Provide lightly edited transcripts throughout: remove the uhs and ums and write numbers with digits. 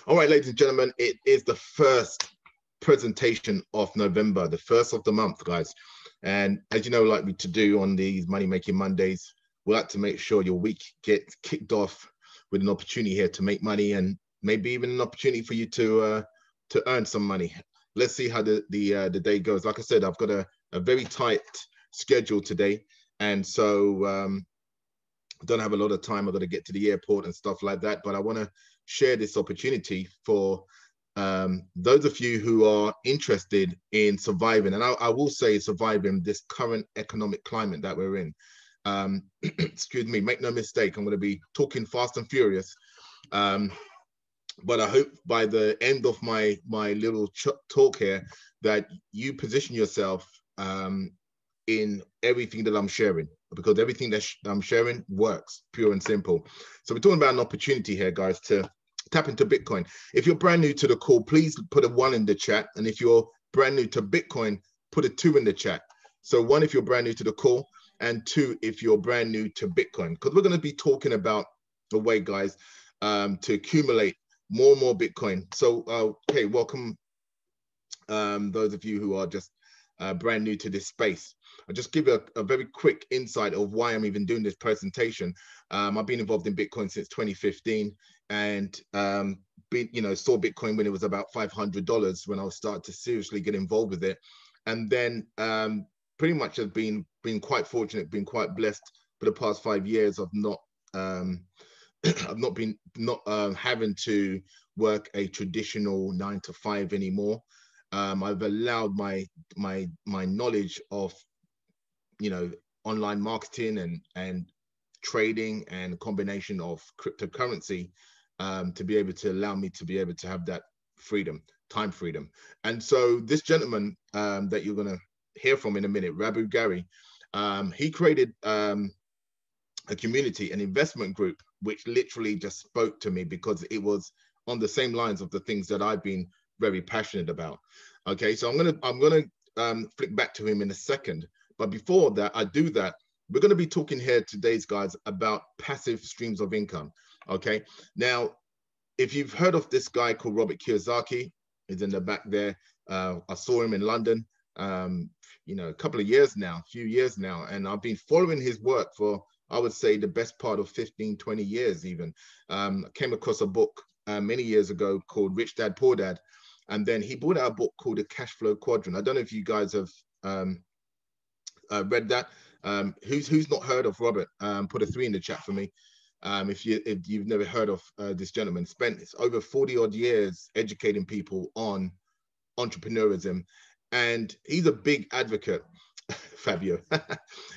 All right, ladies and gentlemen, it is the first presentation of November, the first of the month, guys. And as you know, like we to do on these Money Making Mondays, we like to make sure your week gets kicked off with an opportunity here to make money, and maybe even an opportunity for you to earn some money. Let's see how the day goes. Like I said, I've got a very tight schedule today, and so don't have a lot of time. I've got to get to the airport and stuff like that, but I want to share this opportunity for those of you who are interested in surviving, and I will say surviving this current economic climate that we're in. Excuse me, make no mistake, I'm going to be talking fast and furious, but I hope by the end of my little talk here that you position yourself in everything that I'm sharing, because everything that I'm sharing works, pure and simple. So we're talking about an opportunity here, guys, to tap into Bitcoin. If you're brand new to the call, please put a 1 in the chat. And if you're brand new to Bitcoin, put a 2 in the chat. So 1 if you're brand new to the call, and 2 if you're brand new to Bitcoin, because we're going to be talking about the way, guys, to accumulate more and more Bitcoin. So, okay, welcome those of you who are just brand new to this space. I'll just give you a very quick insight of why I'm even doing this presentation. I've been involved in Bitcoin since 2015, and saw Bitcoin when it was about $500 when I started to seriously get involved with it, and then pretty much have been quite fortunate, been quite blessed for the past 5 years of not having to work a traditional 9-to-5 anymore. I've allowed my knowledge of online marketing and trading and combination of cryptocurrency to be able to allow me to be able to have that freedom, time freedom. And so this gentleman that you're going to hear from in a minute, Rabu Gary, he created a community, an investment group, which literally just spoke to me because it was on the same lines of the things that I've been very passionate about. Okay, so I'm gonna flick back to him in a second, but before that, we're going to be talking here today, guys, about passive streams of income. Okay, now if you've heard of this guy called Robert Kiyosaki, he's in the back there. I saw him in London a few years now, and I've been following his work for, I would say, the best part of 15-20 years even. I came across a book many years ago called Rich Dad Poor Dad, and then he brought out a book called The Cash Flow Quadrant. I don't know if you guys have read that. Who's not heard of Robert? Put a 3 in the chat for me. If you've never heard of this gentleman. Spent over 40 odd years educating people on entrepreneurism, and he's a big advocate, Fabio.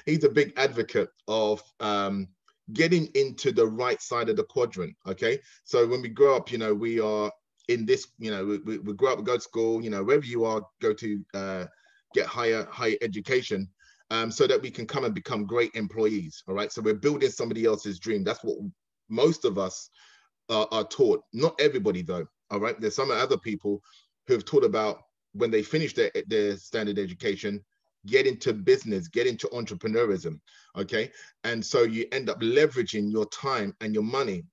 He's a big advocate of getting into the right side of the quadrant. Okay, so when we grow up, we are in this, we grow up, go to school, wherever you are, go to get higher education, so that we can come and become great employees. All right, so we're building somebody else's dream. That's what most of us are taught. Not everybody though. All right, there's some other people who have taught about when they finish their standard education, get into business, get into entrepreneurism. Okay, and so you end up leveraging your time and your money.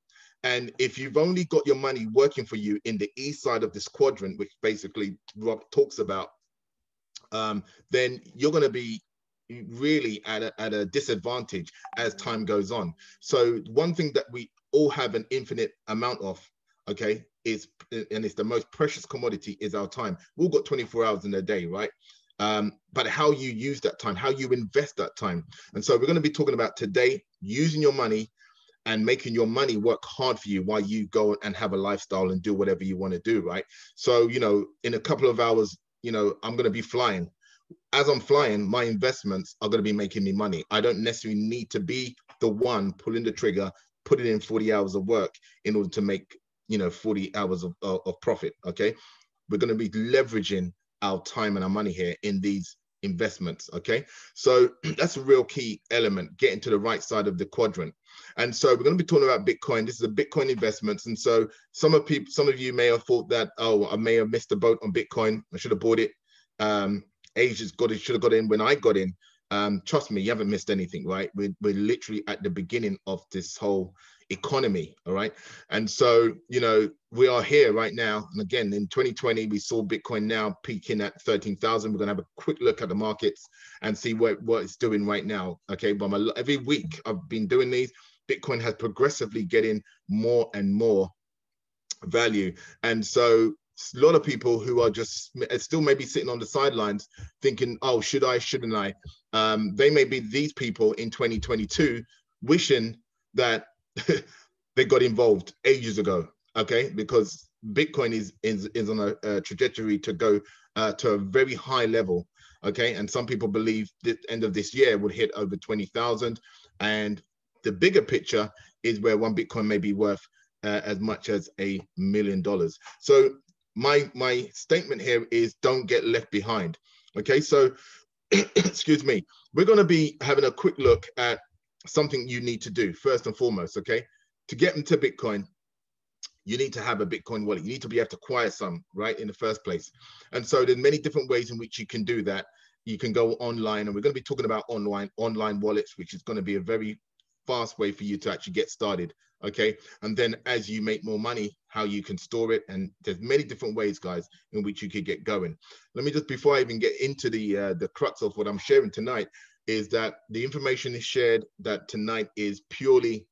And if you've only got your money working for you in the east side of this quadrant, which basically Rob talks about, then you're going to be really at a disadvantage as time goes on. So one thing that we all have an infinite amount of, okay, and it's the most precious commodity, is our time. We've all got 24 hours in a day, right? But how you use that time, how you invest that time. And so we're going to be talking about today using your money and making your money work hard for you while you go and have a lifestyle and do whatever you want to do, right? So, in a couple of hours, I'm going to be flying. As I'm flying, my investments are going to be making me money. I don't necessarily need to be the one pulling the trigger, putting in 40 hours of work in order to make, 40 hours of profit, okay? We're going to be leveraging our time and our money here in these investments, okay? So that's a real key element, getting to the right side of the quadrant. And so we're going to be talking about Bitcoin. This is a Bitcoin investments. And so some of you may have thought that, oh, I may have missed the boat on Bitcoin. I should have bought it. Asia's should have got in when I got in. Trust me, you haven't missed anything, right? We're literally at the beginning of this whole economy. All right. And so, you know, we are here right now. And again, in 2020, we saw Bitcoin now peaking at 13,000. We're going to have a quick look at the markets and see what it's doing right now. Okay. But every week I've been doing these, Bitcoin has progressively getting more and more value. And so a lot of people who are just still maybe sitting on the sidelines thinking, oh, should I, shouldn't I? They may be these people in 2022 wishing that they got involved ages ago, okay? Because Bitcoin is on a trajectory to go to a very high level, okay? And some people believe the end of this year would hit over 20,000. And the bigger picture is where one Bitcoin may be worth as much as $1 million. So my statement here is don't get left behind. Okay, so excuse me, we're going to be having a quick look at something you need to do first and foremost. Okay, to get into Bitcoin, you need to have a Bitcoin wallet. You need to be able to acquire some, right, in the first place. And so there's many different ways in which you can do that. You can go online, and we're going to be talking about online wallets, which is going to be a very fast way for you to actually get started. Okay, and then as you make more money, how you can store it, and there's many different ways, guys, in which you could get going. Let me just, before I even get into the crux of what I'm sharing tonight, is that the information is shared that tonight is purely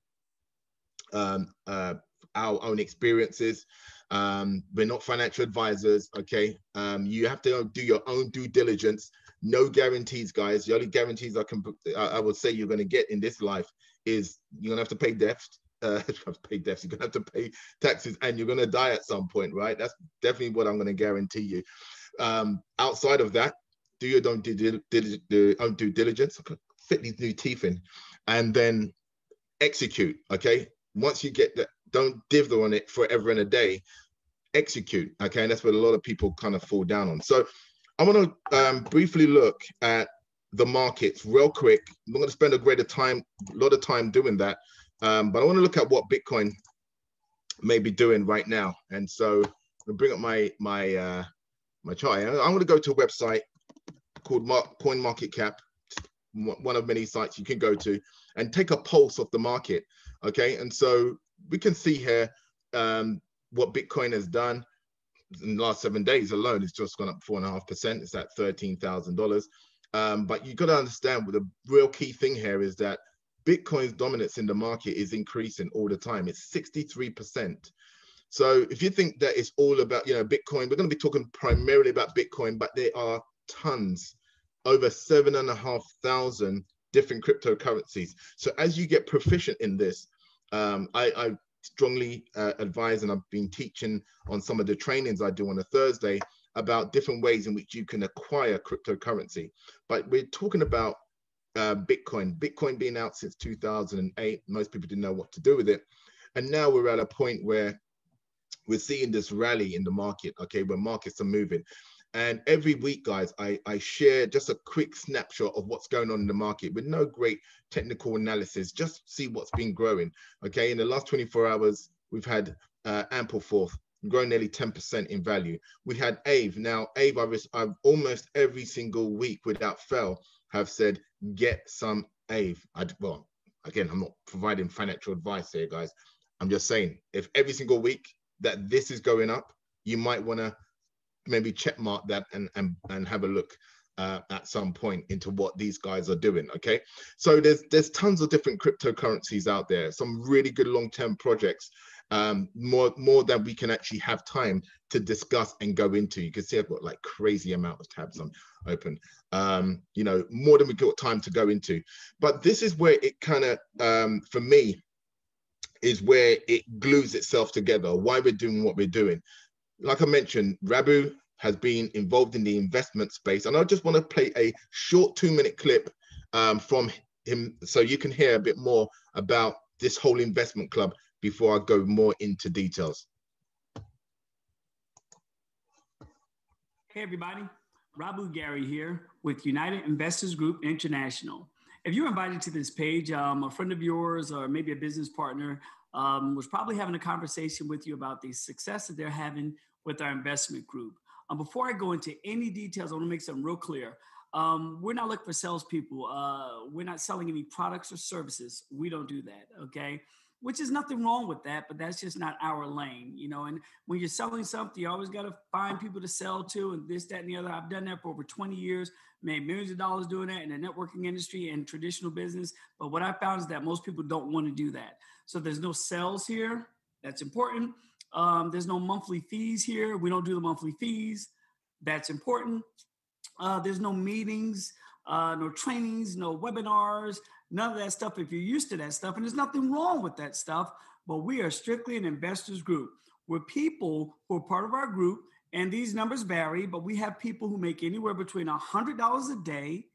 our own experiences. We're not financial advisors. Okay, you have to do your own due diligence. No guarantees, guys. The only guarantees I would say you're going to get in this life is you're going to have to pay debts. You're going to have to pay taxes, and you're going to die at some point, right? That's definitely what I'm going to guarantee you. Outside of that, do your own due diligence, fit these new teeth in, and then execute. Okay, once you get that, don't dither on it forever and a day. Execute. Okay, and that's what a lot of people kind of fall down on. So I want to briefly look at the markets real quick. I'm not going to spend a lot of time doing that. But I want to look at what Bitcoin may be doing right now. And so I'll bring up my chart. I'm going to go to a website called CoinMarketCap, one of many sites you can go to, and take a pulse of the market. Okay, and so we can see here what Bitcoin has done in the last 7 days alone. It's just gone up 4.5%. It's at $13,000. But you got to understand what the real key thing here is that Bitcoin's dominance in the market is increasing all the time. It's 63%. So if you think that it's all about, Bitcoin, we're going to be talking primarily about Bitcoin, but there are tons, over 7,500 different cryptocurrencies. So as you get proficient in this, I strongly advise, and I've been teaching on some of the trainings I do on a Thursday about different ways in which you can acquire cryptocurrency. But we're talking about Bitcoin being out since 2008. Most people didn't know what to do with it. And now we're at a point where we're seeing this rally in the market, okay, where markets are moving. And every week, guys, I share just a quick snapshot of what's going on in the market with no great technical analysis, just see what's been growing, okay? In the last 24 hours, we've had Ampleforth grown nearly 10% in value. We had AVE. Now, AVE, I've almost every single week without fail have said, get some AVE. Well, again, I'm not providing financial advice here, guys. I'm just saying, if every single week that this is going up, you might want to maybe check mark that and have a look at some point into what these guys are doing. Okay, so there's tons of different cryptocurrencies out there, some really good long-term projects, more than we can actually have time to discuss and go into. You can see I've got like crazy amount of tabs on open, more than we got time to go into. But this is where it kind of for me is where it glues itself together, why we're doing what we're doing. Like I mentioned, Rabu has been involved in the investment space, and I just want to play a short 2-minute clip from him so you can hear a bit more about this whole investment club before I go more into details. Hey everybody, Rabu Gary here with United Investors Group International. If you're invited to this page, a friend of yours or maybe a business partner was probably having a conversation with you about the success that they're having with our investment group. Before I go into any details, I want to make something real clear. We're not looking for salespeople. We're not selling any products or services. We don't do that, okay? which is nothing wrong with that, but that's just not our lane, you know. And when you're selling something, you always got to find people to sell to, and this, that, and the other. I've done that for over 20 years, made millions of dollars doing that in the networking industry and traditional business. But what I found is that most people don't want to do that. So there's no sales here. That's important. There's no monthly fees here. We don't do the monthly fees. That's important. There's no meetings, no trainings, no webinars, none of that stuff if you're used to that stuff. And there's nothing wrong with that stuff, but we are strictly an investors group. We're people who are part of our group, and these numbers vary, but we have people who make anywhere between $100 a day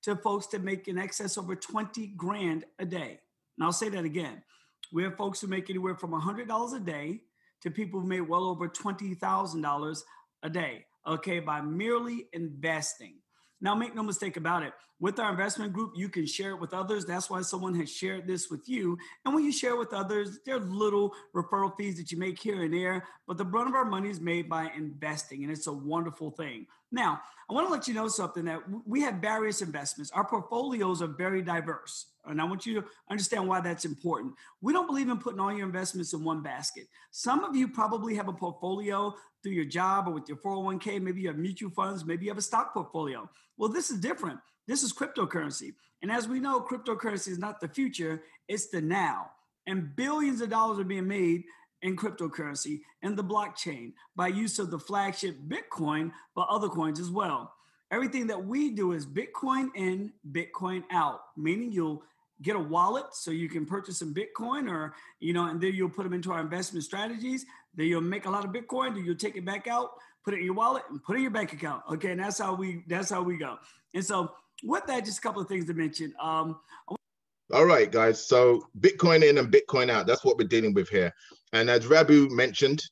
to folks that make in excess over 20 grand a day. And I'll say that again. We have folks who make anywhere from $100 a day to people who make well over $20,000 a day, okay, by merely investing. Now, make no mistake about it. With our investment group, you can share it with others. That's why someone has shared this with you. And when you share with others, there are little referral fees that you make here and there, but the brunt of our money is made by investing, and it's a wonderful thing. Now, I want to let you know something, that we have various investments. Our portfolios are very diverse, and I want you to understand why that's important. We don't believe in putting all your investments in one basket. Some of you probably have a portfolio through your job or with your 401k. Maybe you have mutual funds. Maybe you have a stock portfolio. Well, this is different. This is cryptocurrency. And as we know, cryptocurrency is not the future, it's the now. And billions of dollars are being made in cryptocurrency and the blockchain by use of the flagship Bitcoin, but other coins as well. Everything that we do is Bitcoin in, Bitcoin out, meaning you'll get a wallet so you can purchase some Bitcoin, or, you know, and then you'll put them into our investment strategies. Then you'll make a lot of Bitcoin, then you'll take it back out, put it in your wallet, and put it in your bank account. Okay, and that's how we go. And so with that, just a couple of things to mention. All right, guys. So Bitcoin in and Bitcoin out, that's what we're dealing with here. And as Rabu mentioned,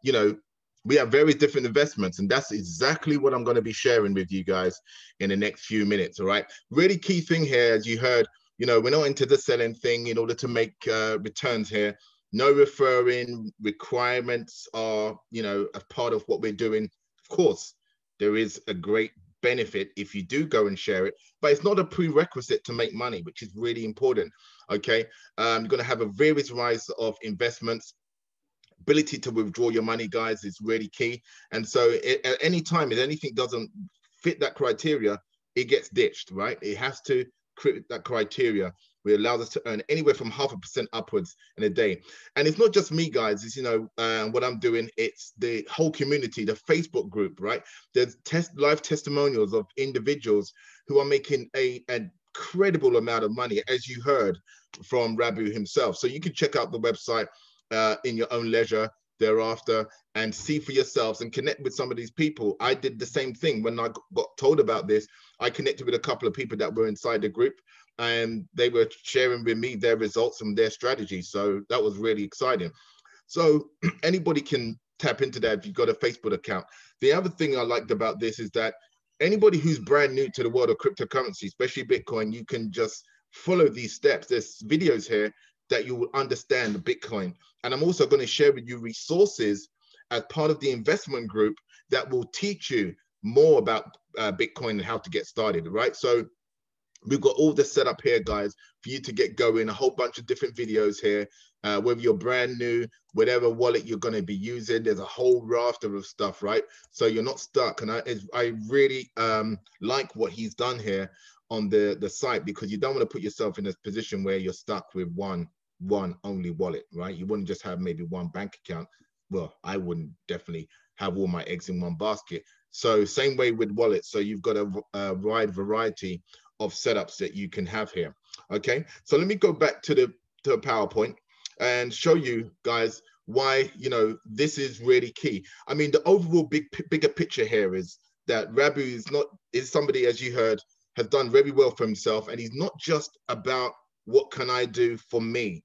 you know, we have various different investments, and that's exactly what I'm going to be sharing with you guys in the next few minutes. All right. Really key thing here, as you heard, you know, we're not into the selling thing in order to make returns here. No referring requirements are, you know, a part of what we're doing. Of course, there is a great benefit if you do go and share it, but it's not a prerequisite to make money, which is really important. Okay. You're going to have a various rise of investments. Ability to withdraw your money, guys, is really key. And so at any time, if anything doesn't fit that criteria, it gets ditched, right? It has to fit that criteria, which allows us to earn anywhere from 0.5% upwards in a day. And it's not just me, guys. It's, you know, what I'm doing. It's the whole community, the Facebook group, right? There's live testimonials of individuals who are making an incredible amount of money, as you heard from Rabu himself. So you can check out the website in your own leisure thereafter and see for yourselves and connect with some of these people. I did the same thing when I got told about this. I connected with a couple of people that were inside the group, and they were sharing with me their results and their strategies. So that was really exciting. So anybody can tap into that if you've got a Facebook account. The other thing I liked about this is that anybody who's brand new to the world of cryptocurrency, especially Bitcoin, you can just follow these steps. There's videos here that you will understand the Bitcoin. And I'm also going to share with you resources as part of the investment group that will teach you more about Bitcoin and how to get started, right? So we've got all this set up here, guys, for you to get going, a whole bunch of different videos here, whether you're brand new, whatever wallet you're going to be using, there's a whole raft of stuff, right? So you're not stuck. And I really like what he's done here on the site, because you don't want to put yourself in a position where you're stuck with one only wallet, right? You wouldn't just have maybe one bank account. Well, I wouldn't definitely have all my eggs in one basket. So same way with wallets. So you've got a wide variety of setups that you can have here. Okay, so let me go back to the PowerPoint and show you guys why, you know, this is really key. I mean, the overall bigger picture here is that Rabu is somebody, as you heard, has done very well for himself, and he's not just about what can I do for me.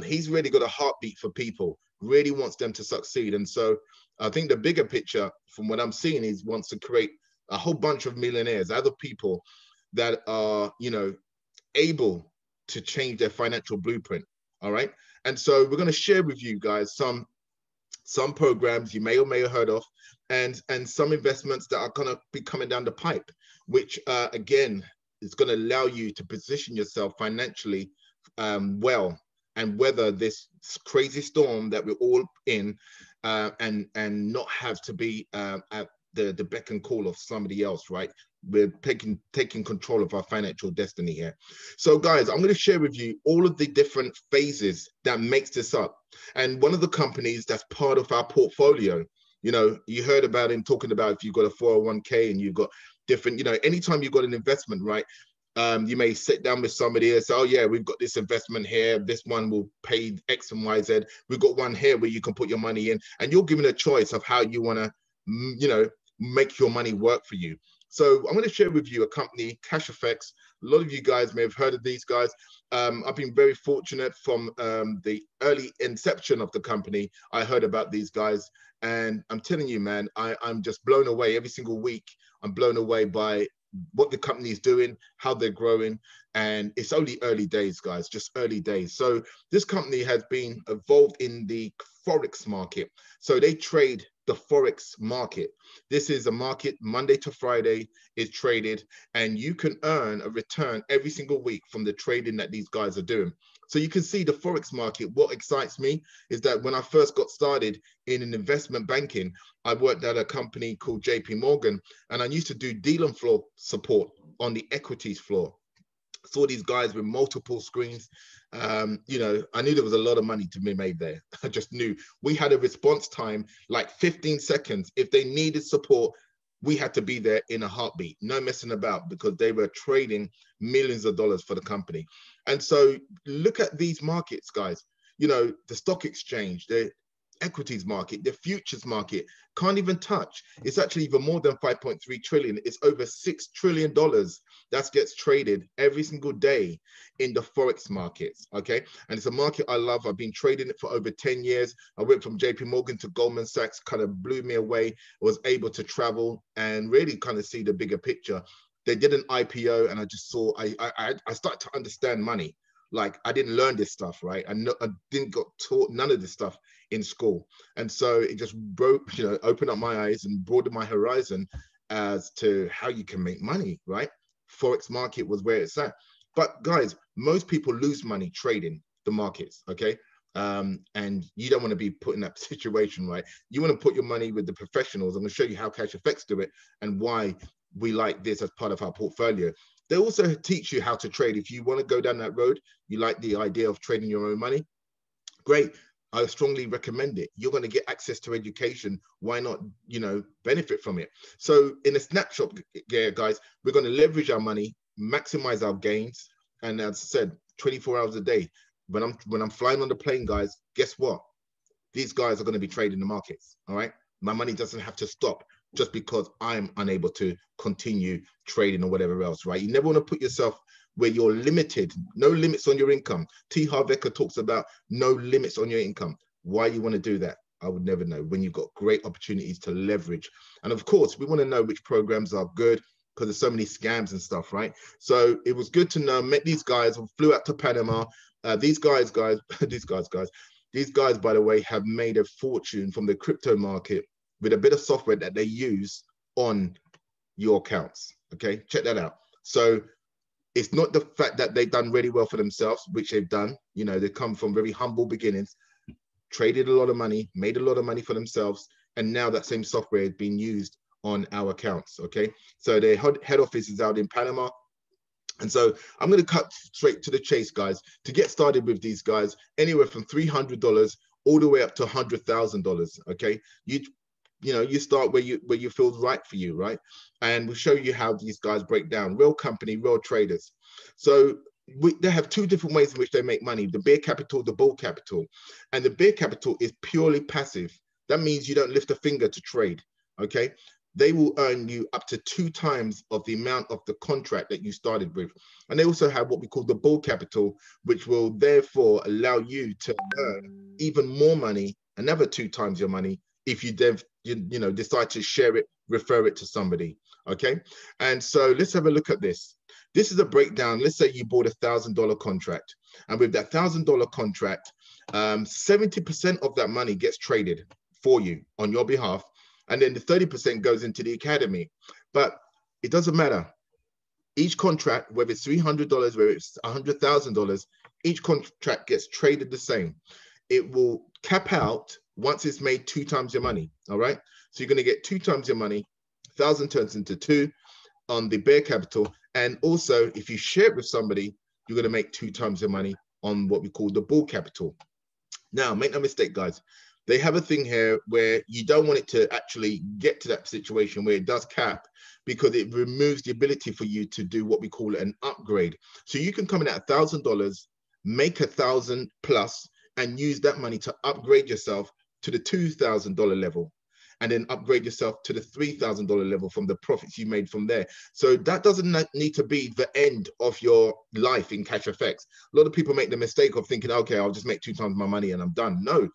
He's really got a heartbeat for people, really wants them to succeed. And so I think the bigger picture from what I'm seeing is wants to create a whole bunch of millionaires, other people that are, you know, able to change their financial blueprint. All right. And so we're going to share with you guys some programs you may or may have heard of, and some investments that are going to be coming down the pipe, which again is going to allow you to position yourself financially well and weather this crazy storm that we're all in, and not have to be at the beck and call of somebody else, right? We're taking control of our financial destiny here. So guys, I'm going to share with you all of the different phases that makes this up. And one of the companies that's part of our portfolio, you know, you heard about him talking about if you've got a 401k and you've got different, you know, anytime you've got an investment, right? You may sit down with somebody and say, oh yeah, we've got this investment here. This one will pay X and Y, Z. We've got one here where you can put your money in, and you're given a choice of how you want to, you know, make your money work for you. So I'm going to share with you a company, Cash Effects. A lot of you guys may have heard of these guys. I've been very fortunate from the early inception of the company. I heard about these guys, and I'm telling you, man, I'm just blown away every single week. I'm blown away by what the company is doing, how they're growing, and it's only early days, guys, just early days. So this company has been involved in the Forex market. So they trade the Forex market. This is a market Monday to Friday is traded, and you can earn a return every single week from the trading that these guys are doing. So you can see the Forex market. What excites me is that when I first got started in an investment banking, I worked at a company called JP Morgan, and I used to do deal and floor support on the equities floor. Saw these guys with multiple screens. You know, I knew there was a lot of money to be made there. I just knew we had a response time like 15 seconds. If they needed support, we had to be there in a heartbeat, no messing about, because they were trading millions of dollars for the company. And so look at these markets, guys. You know, the stock exchange, the equities market, the futures market, can't even touch. It's actually even more than 5.3 trillion. It's over $6 trillion that gets traded every single day in the Forex markets, okay? And it's a market I love. I've been trading it for over 10 years. I went from JP Morgan to Goldman Sachs, kind of blew me away. I was able to travel and really kind of see the bigger picture. They did an IPO, and I just saw, I started to understand money. Like, I didn't learn this stuff, right? I didn't got taught none of this stuff in school. And so it just broke, you know, opened up my eyes and broadened my horizon as to how you can make money, right? Forex market was where it's at. But guys, most people lose money trading the markets, okay? And you don't want to be put in that situation, right? You want to put your money with the professionals. I'm going to show you how Cash Effects do it and why we like this as part of our portfolio. They also teach you how to trade. If you want to go down that road, you like the idea of trading your own money, great. I strongly recommend it. You're going to get access to education. Why not, you know, benefit from it? So in a snapshot, yeah, guys, we're going to leverage our money, maximize our gains. And as I said, 24 hours a day. When I'm flying on the plane, guys, guess what? These guys are going to be trading the markets, all right? My money doesn't have to stop just because I'm unable to continue trading or whatever else, right? You never want to put yourself where you're limited, no limits on your income. T. Harv Eker talks about no limits on your income. Why you want to do that? I would never know, when you've got great opportunities to leverage. And of course, we want to know which programs are good, because there's so many scams and stuff, right? So it was good to know. Met these guys, flew out to Panama. These guys, by the way, have made a fortune from the crypto market with a bit of software that they use on your accounts. Okay, check that out. So it's not the fact that they've done really well for themselves, which they've done. You know, they come from very humble beginnings, traded a lot of money, made a lot of money for themselves, and now that same software is being used on our accounts. Okay, so their head office is out in Panama. And so I'm going to cut straight to the chase, guys. To get started with these guys, anywhere from $300 all the way up to $100,000. Okay, you start where you feel right for you, right? And we'll show you how these guys break down. Real company, real traders. So they have two different ways in which they make money: the bear capital, the bull capital. And the bear capital is purely passive. That means you don't lift a finger to trade. Okay, they will earn you up to 2 times of the amount of the contract that you started with. And they also have what we call the bull capital, which will therefore allow you to earn even more money, another 2 times your money, if you decide to share it, refer it to somebody. Okay, and so let's have a look at this. This is a breakdown. Let's say you bought $1,000 contract, and with that $1,000 contract, 70% of that money gets traded for you on your behalf, and then the 30% goes into the academy. But it doesn't matter. Each contract, whether it's $300, whether it's $100,000, Each contract gets traded the same. It will cap out once it's made 2 times your money. All right. So you're going to get 2 times your money. 1,000 turns into 2 on the bare capital. And also, if you share it with somebody, you're going to make 2 times your money on what we call the bull capital. Now, make no mistake, guys. They have a thing here where you don't want it to actually get to that situation where it does cap, because it removes the ability for you to do what we call an upgrade. So you can come in at $1,000, make 1,000 plus, and use that money to upgrade yourself to the $2,000 level, and then upgrade yourself to the $3,000 level from the profits you made from there. So that doesn't need to be the end of your life in cash effects. A lot of people make the mistake of thinking, okay, I'll just make 2 times my money and I'm done. No,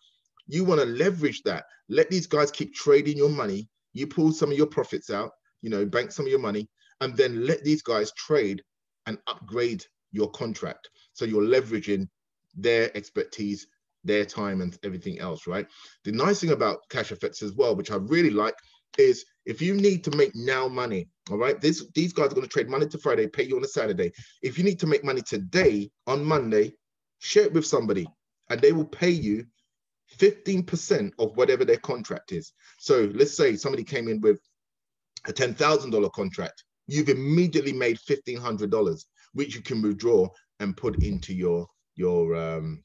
you want to leverage that. Let these guys keep trading your money. You pull some of your profits out, you know, bank some of your money, and then let these guys trade and upgrade your contract. So you're leveraging their expertise, their time, and everything else, right? The nice thing about cash effects as well, which I really like, is if you need to make now money, all right, these guys are going to trade Monday to Friday, pay you on a Saturday. If you need to make money today on Monday, share it with somebody and they will pay you 15% of whatever their contract is. So let's say somebody came in with a $10,000 contract. You've immediately made $1,500, which you can withdraw and put into your wallet,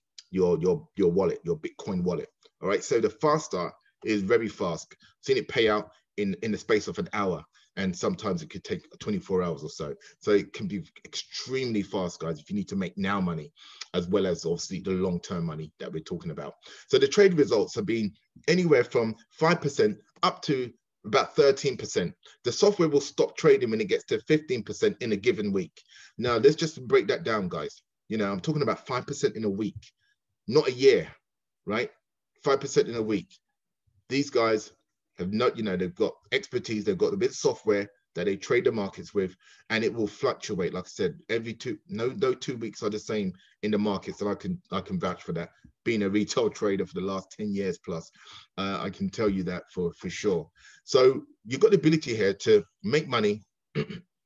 your Bitcoin wallet. All right. So the fast start is very fast. I've seen it pay out in the space of an hour, and sometimes it could take 24 hours or so. So it can be extremely fast, guys, if you need to make now money, as well as obviously the long-term money that we're talking about. So the trade results have been anywhere from 5% up to about 13%. The software will stop trading when it gets to 15% in a given week. Now, let's just break that down, guys. You know, I'm talking about 5% in a week, not a year, right? 5% in a week. These guys have not, you know, they've got expertise, they've got a bit of software that they trade the markets with, and it will fluctuate. Like I said, every no 2 weeks are the same in the markets, and I can vouch for that. Being a retail trader for the last 10 years plus, I can tell you that for sure. So you've got the ability here to make money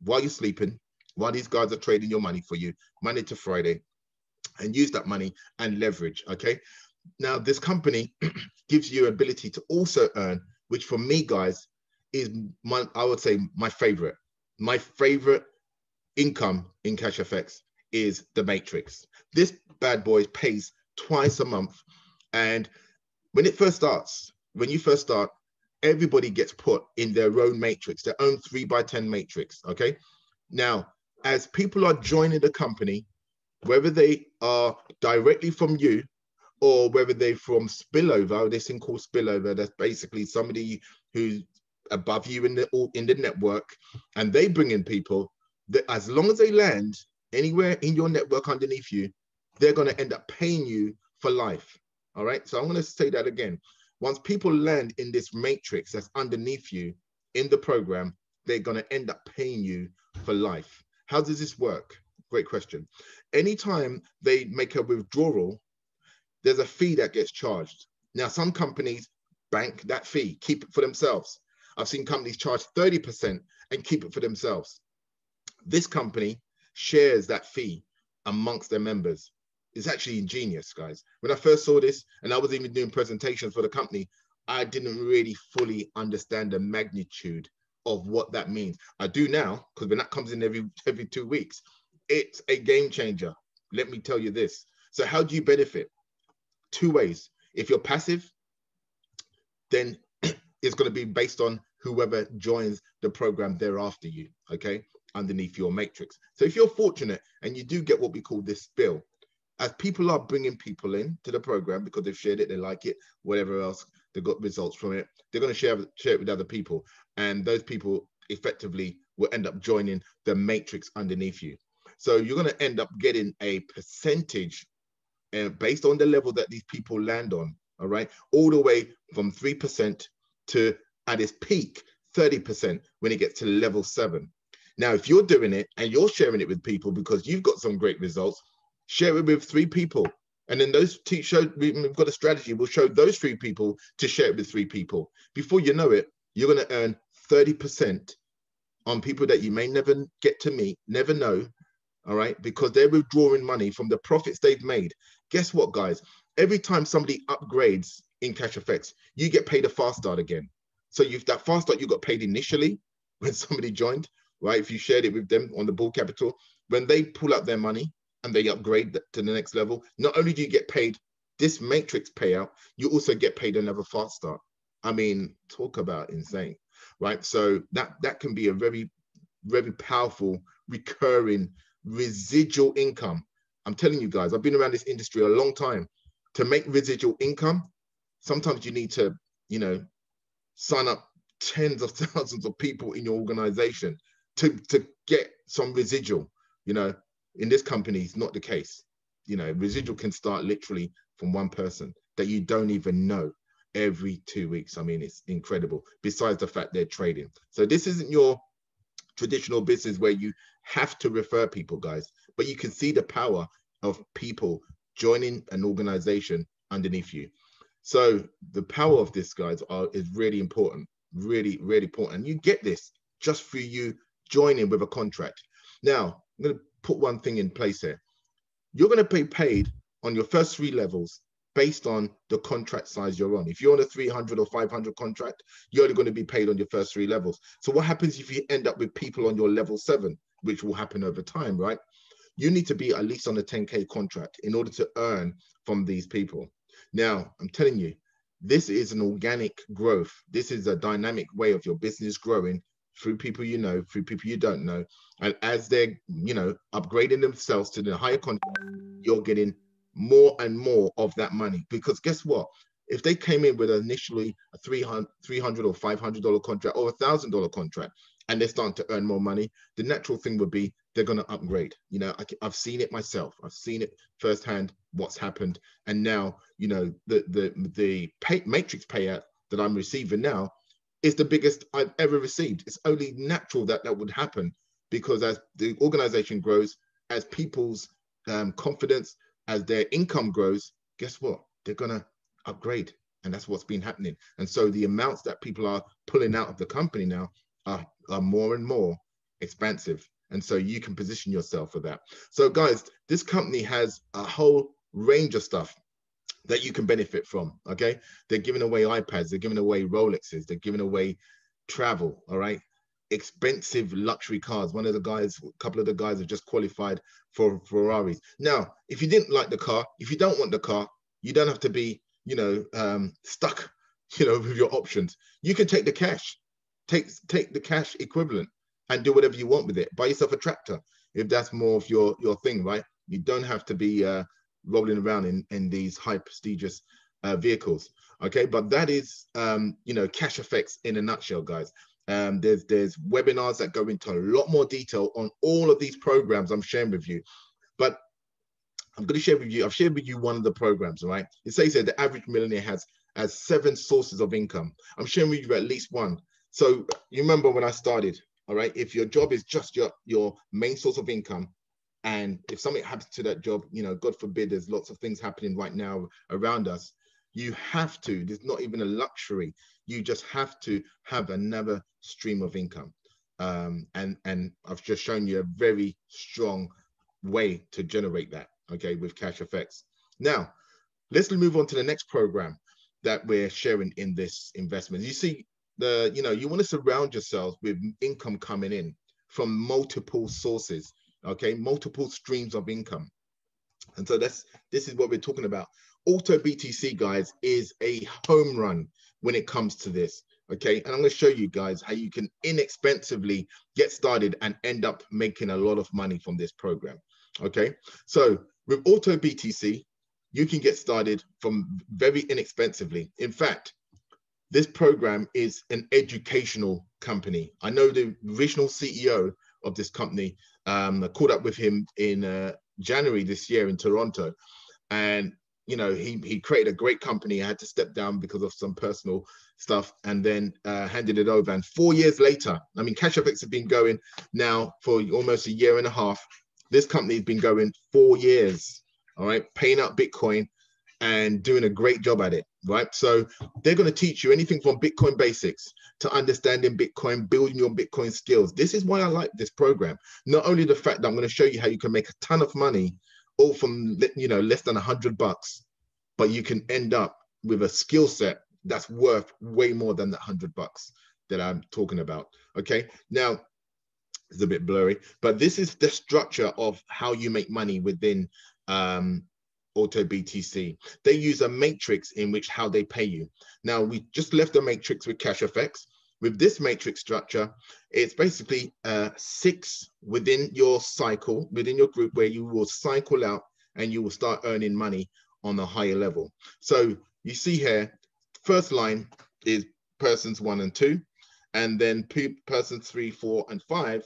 while you're sleeping, while these guys are trading your money for you, Monday to Friday, and use that money and leverage, okay? Now, this company gives you ability to also earn, which for me, guys, is I would say my favorite. My favorite income in cash effects is the matrix. This bad boy pays twice a month. And when it first starts, when you first start, everybody gets put in their own matrix, their own 3x10 matrix, okay? Now, as people are joining the company, whether they are directly from you or whether they're from spillover, this thing called spillover, that's basically somebody who's above you in the network, and they bring in people that, as long as they land anywhere in your network underneath you, they're going to end up paying you for life. All right. So I'm going to say that again. Once people land in this matrix that's underneath you in the program, they're going to end up paying you for life. How does this work? Great question. Anytime they make a withdrawal, there's a fee that gets charged. Now, some companies bank that fee, keep it for themselves. I've seen companies charge 30% and keep it for themselves. This company shares that fee amongst their members. It's actually ingenious, guys. When I first saw this, and I was even doing presentations for the company, I didn't really fully understand the magnitude of what that means. I do now, because when that comes in every 2 weeks, it's a game changer. Let me tell you this. So how do you benefit? 2 ways. If you're passive, then it's going to be based on whoever joins the program thereafter you, okay, underneath your matrix. So if you're fortunate and you do get what we call this spill, as people are bringing people in to the program because they've shared it, they like it, whatever else, they've got results from it, they're going to share it with other people. And those people effectively will end up joining the matrix underneath you. So you're going to end up getting a percentage based on the level that these people land on, all right, all the way from 3% to, at its peak, 30% when it gets to level 7. Now, if you're doing it and you're sharing it with people because you've got some great results, share it with 3 people. And then those we've got a strategy. We'll show those 3 people to share it with 3 people. Before you know it, you're going to earn 30% on people that you may never get to meet, never know, all right? Because they're withdrawing money from the profits they've made. Guess what, guys? Every time somebody upgrades in Cash Effects, you get paid a fast start again. So you've that fast start you got paid initially when somebody joined, right? If you shared it with them on the bull capital, when they pull out their money and they upgrade to the next level, not only do you get paid this matrix payout, you also get paid another fast start. I mean, talk about insane, right? So that can be a very, very powerful recurring residual income. I'm telling you guys, I've been around this industry a long time. To make residual income, sometimes you need to, you know, sign up tens of thousands of people in your organization to get some residual. You know, in this company, it's not the case. You know, residual can start literally from one person that you don't even know every 2 weeks. I mean, it's incredible, besides the fact they're trading. So this isn't your traditional business where you have to refer people, guys, but you can see the power of people joining an organization underneath you. So the power of this, guys, is really important, really, really important. And you get this just through you joining with a contract. Now, I'm going to put one thing in place here. You're going to be paid on your first 3 levels based on the contract size you're on. If you're on a 300 or 500 contract, you're only going to be paid on your first 3 levels. So what happens if you end up with people on your level 7, which will happen over time, right? You need to be at least on a 10K contract in order to earn from these people. Now, I'm telling you, this is an organic growth. This is a dynamic way of your business growing through people you know, through people you don't know. And as they're, you know, upgrading themselves to the higher contract, you're getting more and more of that money. Because guess what? If they came in with initially a $300 or $500 contract or $1,000 contract, and they're starting to earn more money, the natural thing would be they're going to upgrade. You know, I've seen it myself. I've seen it firsthand, what's happened. And now, you know, the matrix payout that I'm receiving now is the biggest I've ever received. It's only natural that that would happen, because as the organization grows, as people's confidence, as their income grows, guess what? They're going to upgrade. And that's what's been happening. And so the amounts that people are pulling out of the company now are more and more expansive. And so you can position yourself for that. So guys, this company has a whole range of stuff that you can benefit from, okay? They're giving away iPads, they're giving away Rolexes, they're giving away travel, all right? Expensive luxury cars. One of the guys, a couple of the guys have just qualified for Ferraris. Now, if you didn't like the car, if you don't want the car, you don't have to be, you know, stuck, you know, with your options. You can take the cash. Take the cash equivalent and do whatever you want with it. Buy yourself a tractor if that's more of your thing, right? You don't have to be rolling around in these high prestigious vehicles, okay? But that is, you know, Cash Effects in a nutshell, guys. There's webinars that go into a lot more detail on all of these programs I'm sharing with you. But I'm going to share with you, I've shared with you one of the programs, all right? It says that the average millionaire has 7 sources of income. I'm sharing with you at least one. So you remember when I started, all right, if your job is just your main source of income, and if something happens to that job, you know, God forbid, there's lots of things happening right now around us, you have to, there's not even a luxury, you just have to have another stream of income. And I've just shown you a very strong way to generate that, okay, with Cash Effects. Now, let's move on to the next program that we're sharing in this investment. You see, you know, you want to surround yourselves with income coming in from multiple sources, okay, multiple streams of income. And so this is what we're talking about. Auto BTC, guys, is a home run when it comes to this, okay? And I'm going to show you guys how you can inexpensively get started and end up making a lot of money from this program, okay? So with Auto BTC, you can get started from very inexpensively. In fact, this program is an educational company. I know the original CEO of this company. I caught up with him in January this year in Toronto, and you know, he created a great company. I had to step down because of some personal stuff, and then handed it over. And 4 years later, I mean, Cash Effects have been going now for almost 1.5 years. This company has been going 4 years, all right, paying out Bitcoin and doing a great job at it. right? So they're going to teach you anything from Bitcoin basics to understanding Bitcoin, building your Bitcoin skills. This is why I like this program. Not only the fact that I'm going to show you how you can make a ton of money, all from, you know, less than $100, but you can end up with a skill set that's worth way more than that $100 that I'm talking about. Okay, now it's a bit blurry, but this is the structure of how you make money within Auto BTC. They use a matrix in which how they pay you. Now, we just left the matrix with cash effects. With this matrix structure, it's basically 6 within your cycle, within your group, where you will cycle out and you will start earning money on a higher level. So you see here, first line is persons 1 and 2, and then persons 3, 4, and 5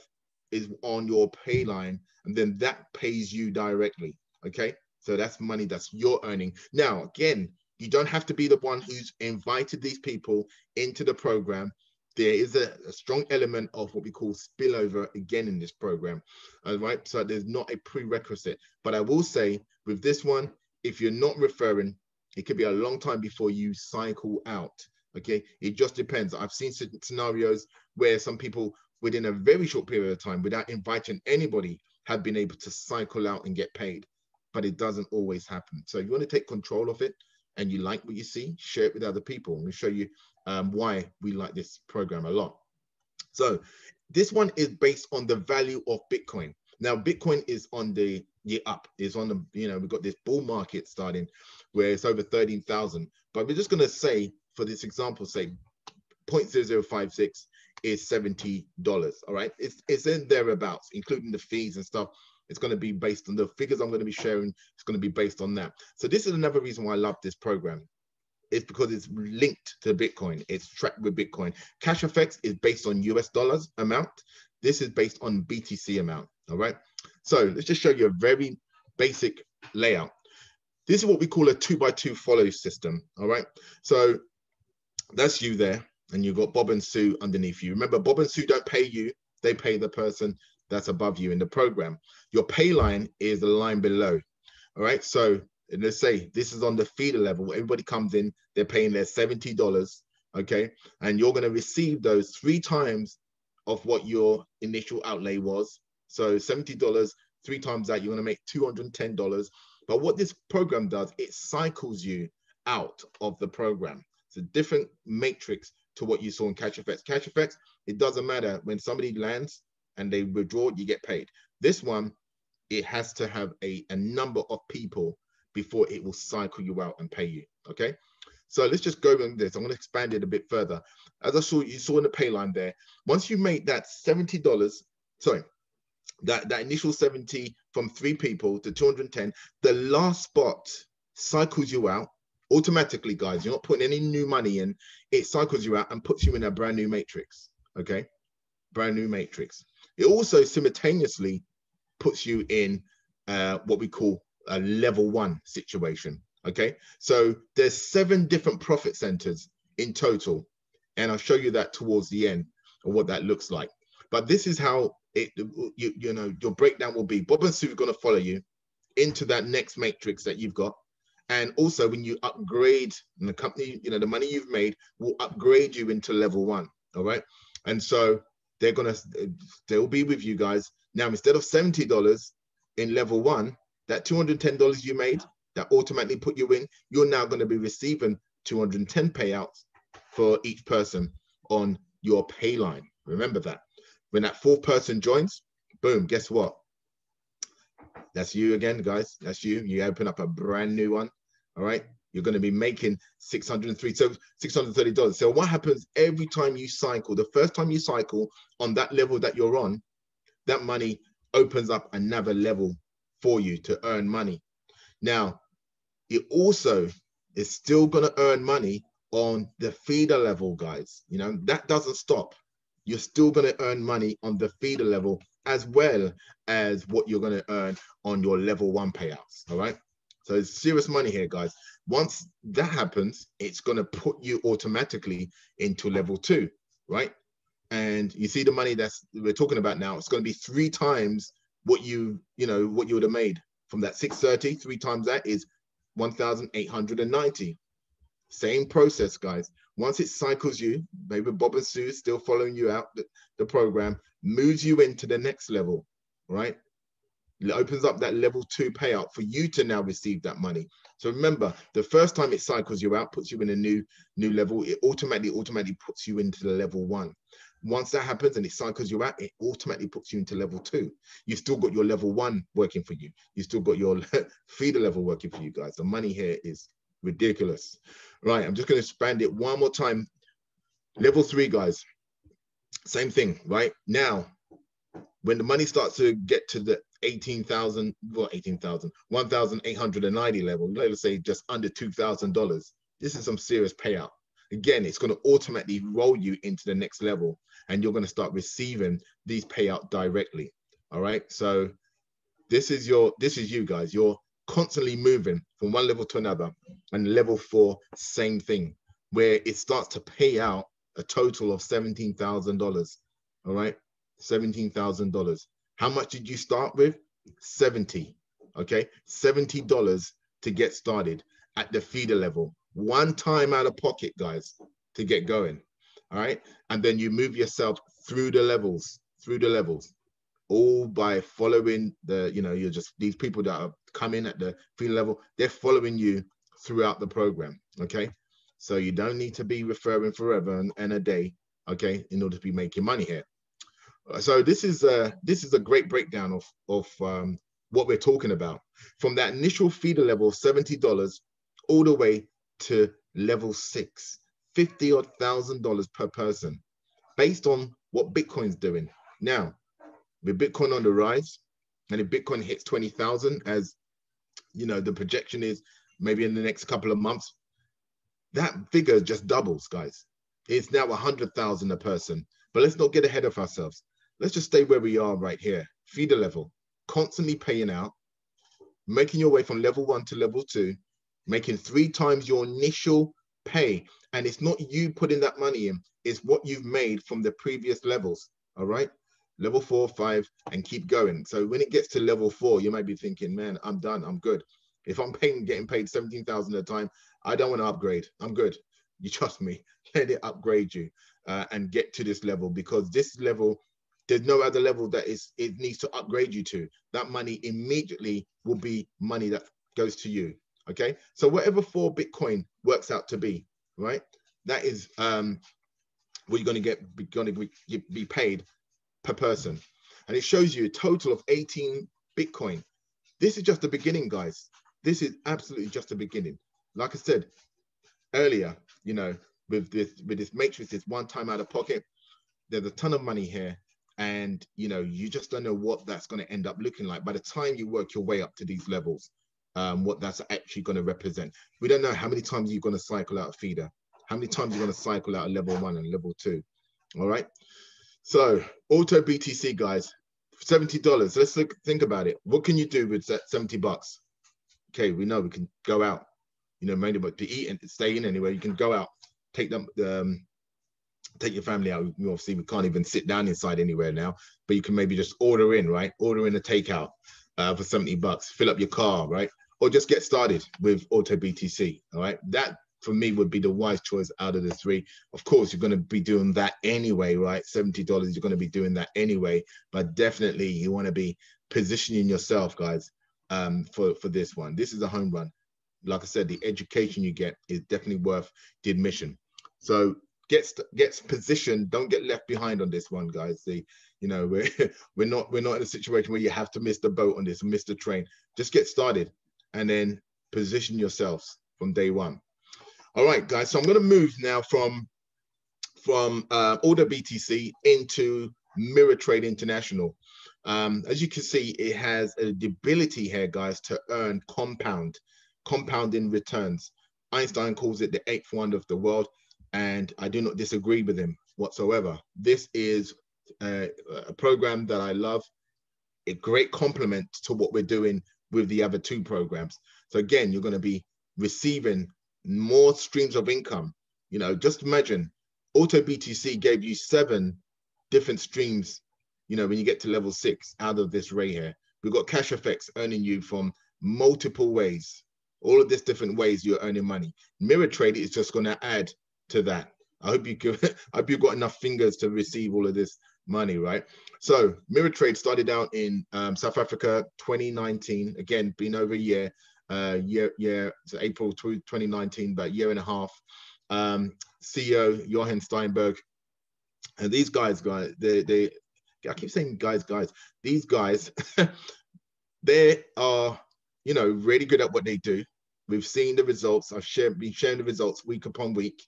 is on your pay line, and then that pays you directly. Okay, so that's money that's you're earning. Now, again, you don't have to be the one who's invited these people into the program. There is a strong element of what we call spillover again in this program. All right, so there's not a prerequisite, but I will say with this one, if you're not referring, it could be a long time before you cycle out. Okay, it just depends. I've seen scenarios where some people within a very short period of time, without inviting anybody, have been able to cycle out and get paid, but it doesn't always happen. So if you want to take control of it and you like what you see, share it with other people. I'm going to show you why we like this program a lot. So this one is based on the value of Bitcoin. Now, Bitcoin is on the up, is on the, you know, we've got this bull market starting where it's over 13,000, but we're just going to say, for this example, say 0.0056 is $70. All right, it's in thereabouts, including the fees and stuff. It's going to be based on the figures I'm going to be sharing. It's going to be based on that. So this is another reason why I love this program. It's because it's linked to Bitcoin. It's tracked with Bitcoin. Cash effects is based on US dollars amount. This is based on BTC amount. All right, so let's just show you a very basic layout. This is what we call a 2x2 follow system. All right, so that's you there, and you've got Bob and Sue underneath you. Remember, Bob and Sue don't pay you, they pay the person that's above you in the program. Your pay line is the line below. All right, so let's say this is on the feeder level. Everybody comes in, they're paying their $70, okay, and you're going to receive those 3 times of what your initial outlay was. So $70, 3 times that, you're going to make $210. But what this program does, it cycles you out of the program. It's a different matrix to what you saw in cash effects. Cash effects, it doesn't matter. When somebody lands and they withdraw, you get paid. This one, it has to have a number of people before it will cycle you out and pay you. Okay, so let's just go with this. I'm going to expand it a bit further. As you saw in the pay line there, once you make that $70, sorry, that initial 70 from 3 people to 210, the last spot cycles you out automatically, guys. You're not putting any new money in. It cycles you out and puts you in a brand new matrix. Okay, brand new matrix. It also simultaneously puts you in what we call a level 1 situation. Okay, so there's 7 different profit centers in total, and I'll show you that towards the end of what that looks like. But this is how it, you know, your breakdown will be. Bob and Sue are going to follow you into that next matrix that you've got. And also when you upgrade, and the company, you know, the money you've made will upgrade you into level 1. All right, and so they'll be with you guys. Now, instead of $70 in level 1, that $210 you made, that automatically put you in, you're now going to be receiving 210 payouts for each person on your pay line. Remember that. When that 4th person joins, boom, guess what? That's you again, guys. That's you. You open up a brand new one. All right. You're going to be making $630. So what happens every time you cycle? The first time you cycle on that level that you're on, that money opens up another level for you to earn money. Now, it also is still going to earn money on the feeder level, guys. You know, that doesn't stop. You're still going to earn money on the feeder level as well as what you're going to earn on your level 1 payouts. All right. So it's serious money here, guys. Once that happens, it's going to put you automatically into level 2, right? And you see the money that's we're talking about now, it's going to be 3 times what you would have made from that 630. 3 times that is 1,890. Same process, guys. Once it cycles you, maybe Bob and Sue still following you out the program, moves you into the next level, right? It opens up that level 2 payout for you to now receive that money. So remember, the first time it cycles you out, puts you in a new level, it automatically puts you into the level 1. Once that happens and it cycles you out, it automatically puts you into level 2. You've still got your level 1 working for you. You've still got your feeder level working for you, guys. The money here is ridiculous. Right, I'm just going to expand it one more time. Level 3, guys, same thing, right? Now, when the money starts to get to the 1,890 level, let's say just under $2,000, this is some serious payout. Again, it's going to automatically roll you into the next level, and you're going to start receiving these payout directly. All right, so this is you guys. You're constantly moving from one level to another, and level 4, same thing, where it starts to pay out a total of $17,000. All right, $17,000. How much did you start with? 70. Okay, $70 to get started at the feeder level. One time out of pocket, guys, to get going. All right, and then you move yourself through the levels, all by following the, you're just, these people that are coming at the feeder level, they're following you throughout the program. Okay, so you don't need to be referring forever and a day, okay, in order to be making money here. So this is a great breakdown of what we're talking about, from that initial feeder level, $70, all the way to level 6, $50,000 per person, based on what Bitcoin's doing now. With Bitcoin on the rise, and if Bitcoin hits 20,000, as the projection is, maybe in the next couple of months, that figure just doubles, guys. It's now 100,000 a person. But let's not get ahead of ourselves. Let's just stay where we are right here. Feeder level, constantly paying out, making your way from level 1 to level 2, making 3 times your initial pay. And it's not you putting that money in, it's what you've made from the previous levels. All right, level 4, 5, and keep going. So when it gets to level 4, you might be thinking, man, I'm done, I'm good. If I'm getting paid 17,000 at a time, I don't want to upgrade. I'm good. You trust me, let it upgrade you and get to this level, because this level, there's no other level that it needs to upgrade you to. That money immediately will be money that goes to you. Okay, so whatever for Bitcoin works out to be, right? That is what you're going to be paid per person, and it shows you a total of 18 Bitcoin. This is just the beginning, guys. This is absolutely just the beginning. Like I said earlier, with this matrix, this one time out of pocket, there's a ton of money here. And, you just don't know what that's going to end up looking like by the time you work your way up to these levels, what that's actually going to represent. We don't know how many times you're going to cycle out a feeder, how many times you're going to cycle out a level 1 and level 2. All right. So auto BTC, guys, $70. Let's think about it. What can you do with that $70? Okay, we know we can go out, mainly but to eat and stay in anywhere. You can go out, take your family out. Obviously, we can't even sit down inside anywhere now, but you can maybe just order in, right? Order in a takeout for $70, fill up your car, right? Or just get started with auto BTC, all right? That, for me, would be the wise choice out of the 3. Of course, you're going to be doing that anyway, right? $70, you're going to be doing that anyway, but definitely you want to be positioning yourself, guys, for this one. This is a home run. Like I said, the education you get is definitely worth the admission. So gets positioned. Don't get left behind on this one, guys. We're not in a situation where you have to miss the boat on this, miss the train. Just get started and then position yourselves from day one. All right, guys. So I'm going to move now from Order BTC into Mirror Trade International. As you can see, it has the ability here, guys, to earn compounding returns. Einstein calls it the 8th wonder of the world, and I do not disagree with him whatsoever. This is a program that I love, a great complement to what we're doing with the other 2 programs. So again, you're going to be receiving more streams of income. Just imagine Auto BTC gave you 7 different streams, when you get to level 6 out of this ray here. We've got Cash Effects earning you from multiple ways. All of these different ways you're earning money. Mirror trade is just going to add to that. I hope I hope you've got enough fingers to receive all of this money, right? So mirror trade started out in South Africa 2019. Again, been over a year. So April 2019, about a year and a half. CEO Johan Steinberg, and these guys, they I keep saying guys. These guys, they are, you know, really good at what they do. We've seen the results. Been sharing the results week upon week.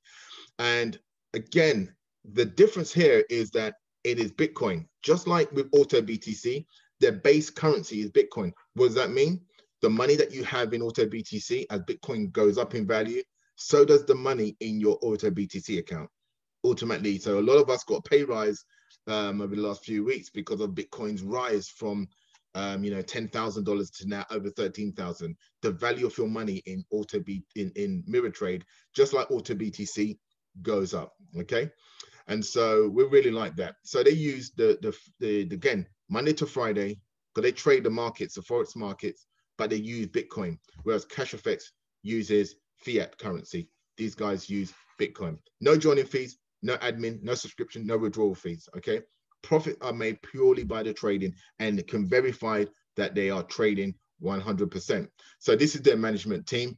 And again, the difference here is that it is Bitcoin. Just like with Auto BTC, their base currency is Bitcoin. What does that mean? The money that you have in Auto BTC, as Bitcoin goes up in value, so does the money in your Auto BTC account ultimately. So a lot of us got a pay rise over the last few weeks because of Bitcoin's rise from you know, $10,000 to now over 13,000. The value of your money in in mirror trade, just like Auto BTC, goes up. Okay, and so we really like that. So they use the again, Monday to Friday, because they trade the markets, the forex markets, but they use Bitcoin, whereas Cash Effects uses fiat currency. These guys use Bitcoin. No joining fees, no admin, no subscription, no withdrawal fees. Okay, profit are made purely by the trading, and can verify that they are trading 100%. So this is their management team.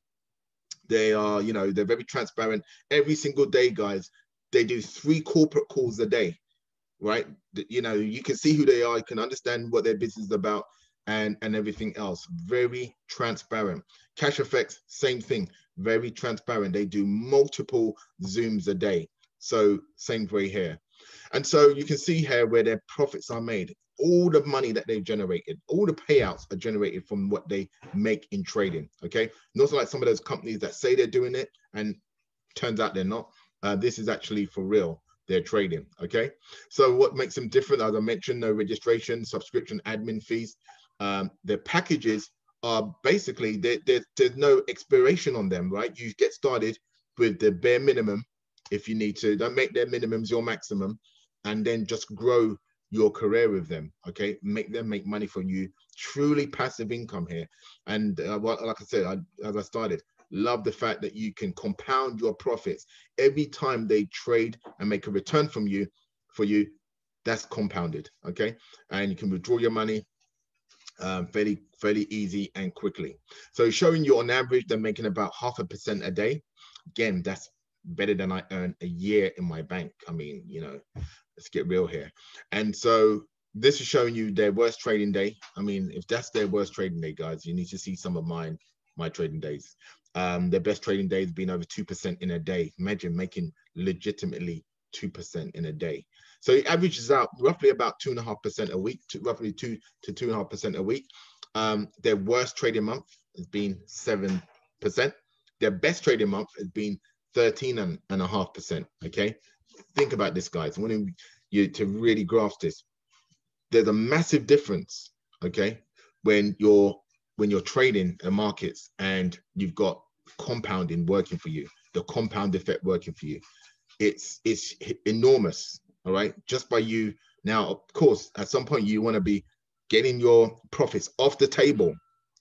They are, you know, they're very transparent. Every single day, guys, they do 3 corporate calls a day, right? You know, you can see who they are, you can understand what their business is about, and everything else. Very transparent. Cash Effects, same thing, very transparent. They do multiple Zooms a day. So same way here. And so you can see here where their profits are made. All the money that they've generated, all the payouts are generated from what they make in trading. Okay, not like some of those companies that say they're doing it and turns out they're not. This is actually for real. They're trading. Okay, so what makes them different? As I mentioned, no registration, subscription, admin fees. Their packages are basically there's no expiration on them, right? You get started with the bare minimum if you need to. Don't make their minimums your maximum, and then just grow your career with them. Okay, make them make money for you. Truly passive income here. And like I said, as I started, love the fact that you can compound your profits every time they trade and make a return from you for you. That's compounded. Okay, and you can withdraw your money fairly easy and quickly. So showing you on average they're making about 0.5% a day. Again, that's better than I earn a year in my bank. I mean, you know, let's get real here. And so this is showing you their worst trading day. I mean, if that's their worst trading day, guys, you need to see some of my trading days. Their best trading day has been over 2% in a day. Imagine making legitimately 2% in a day. So it averages out roughly about 2.5% a week, roughly 2 to 2.5% a week. Their worst trading month has been 7%. Their best trading month has been 13.5%. Okay, think about this, guys. I want you to really grasp this. There's a massive difference, okay, when you're trading the markets and you've got compounding working for you, the compound effect working for you. It's enormous. All right, just by you. Now, of course, at some point you want to be getting your profits off the table,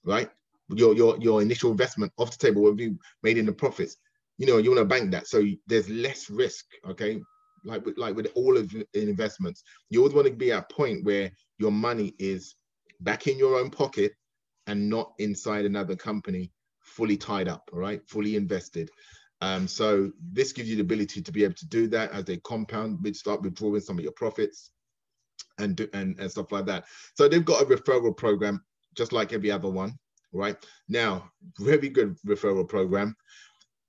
right? Your initial investment off the table will be made in the profits. You know, you want to bank that, so there's less risk. Okay, like with all of the investments, you always want to be at a point where your money is back in your own pocket and not inside another company, fully tied up. All right, fully invested. So this gives you the ability to be able to do that as they compound, start withdrawing some of your profits and stuff like that. So they've got a referral program, just like every other one, right? Now, very good referral program.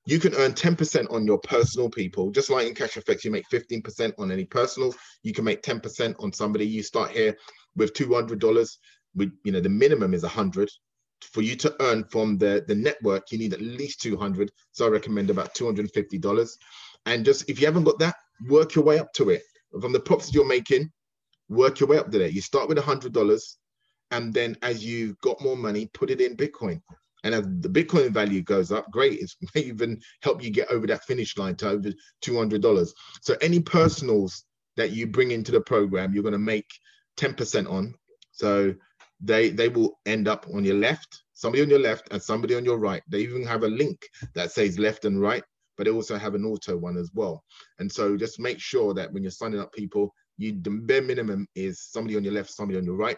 You can earn 10% on your personal people, just like in Cash Effects, you make 15% on any personal. You can make 10% on somebody. You start here with $200. With, you know, the minimum is 100. For you to earn from the network, you need at least 200. So I recommend about $250. And just, if you haven't got that, work your way up to it. From the profits you're making, work your way up to there. You start with $100, and then as you've got more money, put it in Bitcoin. And as the Bitcoin value goes up, great. It may even help you get over that finish line to over $200. So any personals that you bring into the program, you're going to make 10% on. So they will end up on your left, somebody on your left and somebody on your right. They even have a link that says left and right, but they also have an auto one as well. And so just make sure that when you're signing up people, the bare minimum is somebody on your left, somebody on your right.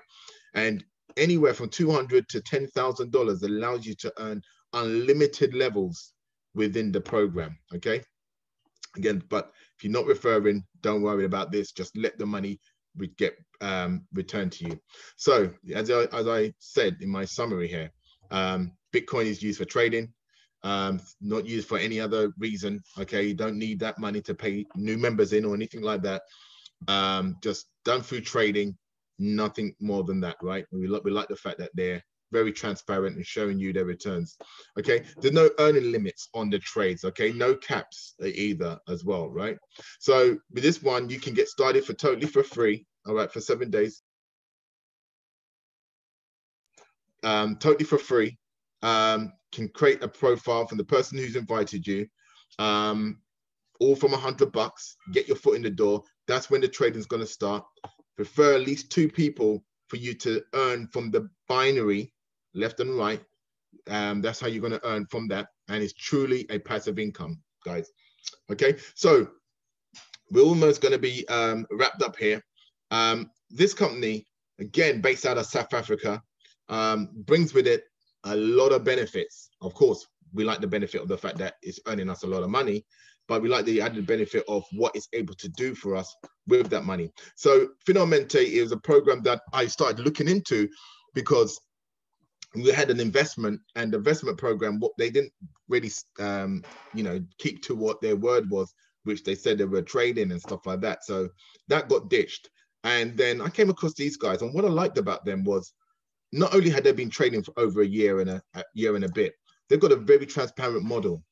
And anywhere from $200 to $10,000 allows you to earn unlimited levels within the program. Okay. Again, but if you're not referring, don't worry about this. Just let the money get returned to you. So as I said in my summary here, Bitcoin is used for trading, not used for any other reason. Okay, you don't need that money to pay new members in or anything like that. Just done through trading, nothing more than that, right? We like the fact that they're very transparent and showing you their returns. Okay, there's no earning limits on the trades. Okay, no caps either as well, right? So with this one, you can get started totally for free. All right, for 7 days, totally for free. Can create a profile from the person who's invited you, all from $100. Get your foot in the door. That's when the trading is going to start. Prefer at least 2 people for you to earn from the binary, left and right. That's how you're going to earn from that. And it's truly a passive income, guys. Okay, so we're almost going to be wrapped up here. This company, again, based out of South Africa, brings with it a lot of benefits. Of course, we like the benefit of the fact that it's earning us a lot of money, but we like the added benefit of what it's able to do for us with that money. So Finalmente is a program that I started looking into because we had an investment, and the investment program, what they didn't really, keep to what their word was, which they said they were trading and stuff like that. So that got ditched. And then I came across these guys, and what I liked about them was not only had they been trading for over a year and a bit, they've got a very transparent model,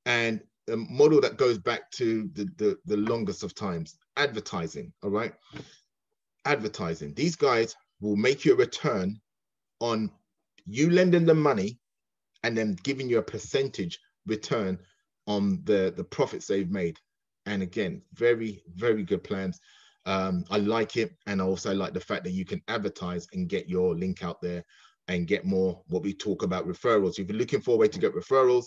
and a model that goes back to the longest of times. Advertising, all right? Advertising. These guys will make you a return on you lending them money and then giving you a percentage return on the profits they've made. And again, very, very good plans. I like it. And I also like the fact that you can advertise and get your link out there and get more what we talk about referrals. If you're looking for a way to get referrals,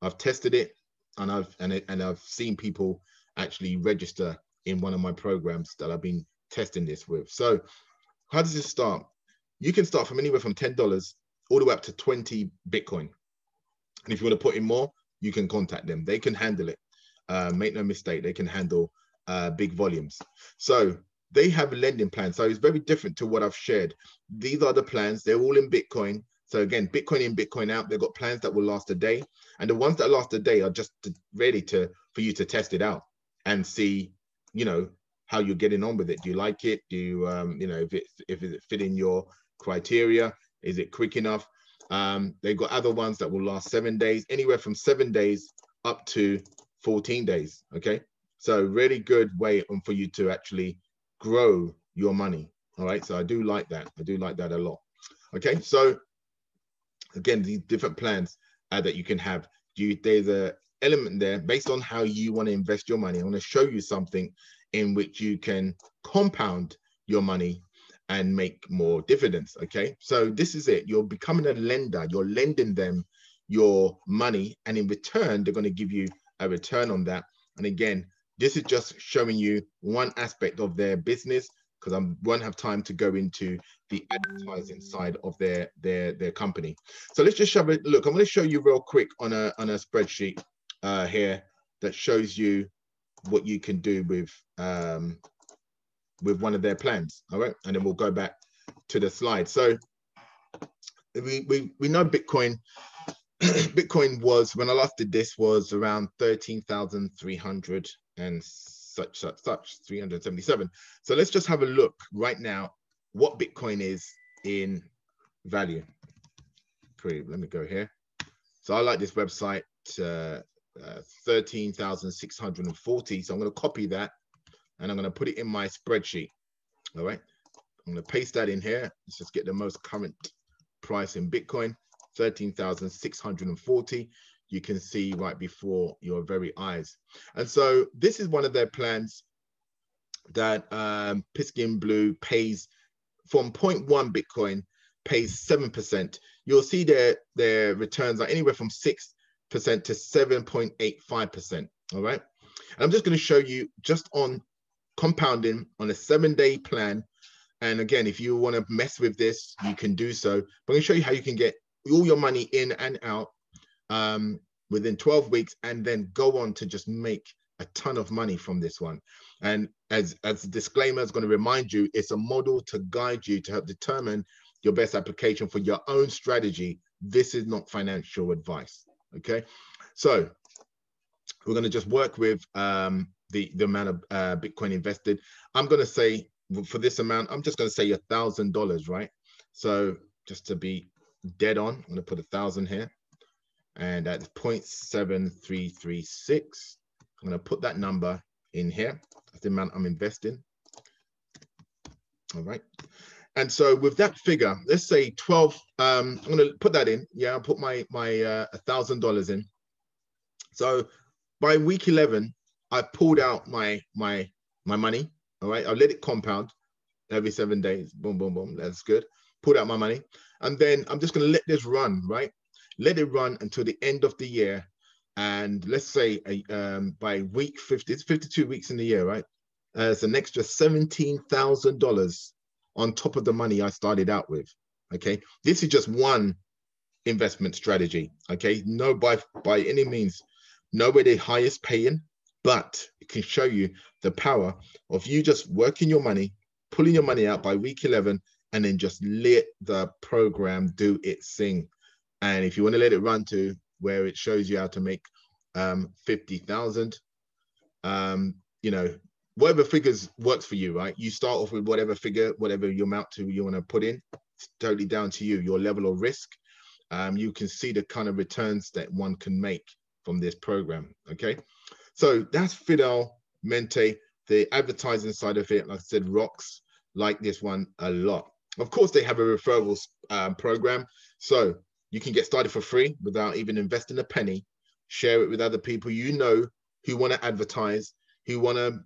I've tested it, and I've seen people actually register in one of my programs that I've been testing this with. So how does this start? You can start from anywhere from $10 all the way up to 20 Bitcoin. And if you want to put in more, you can contact them. They can handle it. Make no mistake, they can handle big volumes. So they have a lending plan. So it's very different to what I've shared. These are the plans. They're all in Bitcoin. So again, Bitcoin in, Bitcoin out. They've got plans that will last a day. And the ones that last a day are just ready for you to test it out and see, how you're getting on with it. Do you like it? Do you, if it fit in your criteria? Is it quick enough? They've got other ones that will last 7 days, anywhere from 7 days up to 14 days. Okay. So really good way for you to actually grow your money. All right. So I do like that. I do like that a lot. Okay. So again, these different plans that you can have. There's a element there based on how you want to invest your money. I want to show you something in which you can compound your money and make more dividends. Okay, so this is it. You're becoming a lender. You're lending them your money, and in return, they're going to give you a return on that. And again, this is just showing you one aspect of their business, because I won't have time to go into the advertising side of their company. So let's just have a look. I'm going to show you real quick on a spreadsheet here that shows you what you can do with one of their plans. All right, and then we'll go back to the slide. So we know Bitcoin. Bitcoin was, when I last did this, was around 13,300 and such 377. So let's just have a look right now what Bitcoin is in value. Let me go here. So I like this website, 13,640. So I'm going to copy that and I'm going to put it in my spreadsheet. All right, I'm going to paste that in here. Let's just get the most current price in Bitcoin, 13,640. You can see right before your very eyes. And so this is one of their plans that Piskin Blue pays from 0.1 Bitcoin, pays 7%. You'll see their returns are anywhere from 6% to 7.85%. All right. And I'm just going to show you just on compounding on a 7-day plan. And again, if you want to mess with this, you can do so. But I'm going to show you how you can get all your money in and out within 12 weeks, and then go on to just make a ton of money from this one. And as a disclaimer, it's going to remind you, it's a model to guide you to help determine your best application for your own strategy. This is not financial advice. Okay. So we're going to just work with the amount of Bitcoin invested. I'm going to say for this amount, I'm just going to say $1,000, right? So just to be dead on, I'm going to put 1,000 here, and that's 0.7336. I'm going to put that number in here. That's the amount I'm investing. All right. And so with that figure, let's say 12, I'm going to put that in. Yeah, I'll put my $1,000 in. So by week 11, I pulled out my money. All right. I let it compound every 7 days. Boom, boom, boom. That's good. Pulled out my money. And then I'm just going to let this run, right? Let it run until the end of the year. And let's say by week 50, it's 52 weeks in the year, right? It's an extra $17,000 on top of the money I started out with. Okay. This is just one investment strategy. Okay. No, by any means, nowhere the highest paying, but it can show you the power of you just working your money, pulling your money out by week 11, and then just let the program do its thing. And if you want to let it run to where it shows you how to make 50,000, you know, whatever figures works for you, right? You start off with whatever figure, whatever you amount to, you want to put in. It's totally down to you, your level of risk. You can see the kind of returns that one can make from this program. Okay, so that's Fidelmente. The advertising side of it, like I said, rocks like this one a lot. Of course, they have a referrals program, so you can get started for free without even investing a penny. Share it with other people you know who want to advertise, who want to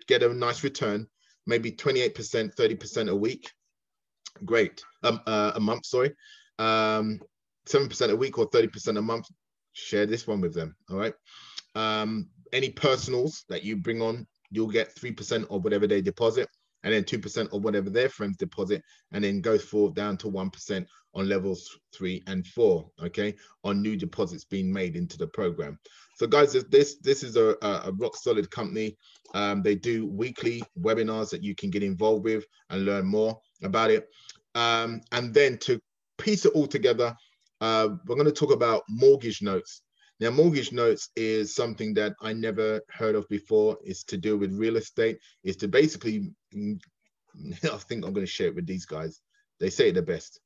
get a nice return, maybe 28%, 30% a week. Great, a month, sorry. 7% a week or 30% a month. Share this one with them. All right. Any personals that you bring on, you'll get 3% of whatever they deposit, and then 2% of whatever their friends deposit, and then go forward down to 1% on levels 3 and 4. Okay, on new deposits being made into the program. So guys, this is a rock solid company. They do weekly webinars that you can get involved with and learn more about it. And then to piece it all together, we're going to talk about mortgage notes. Now, mortgage notes is something that I never heard of before. It's to do with real estate. It's to basically, I think I'm going to share it with these guys. They say it the best.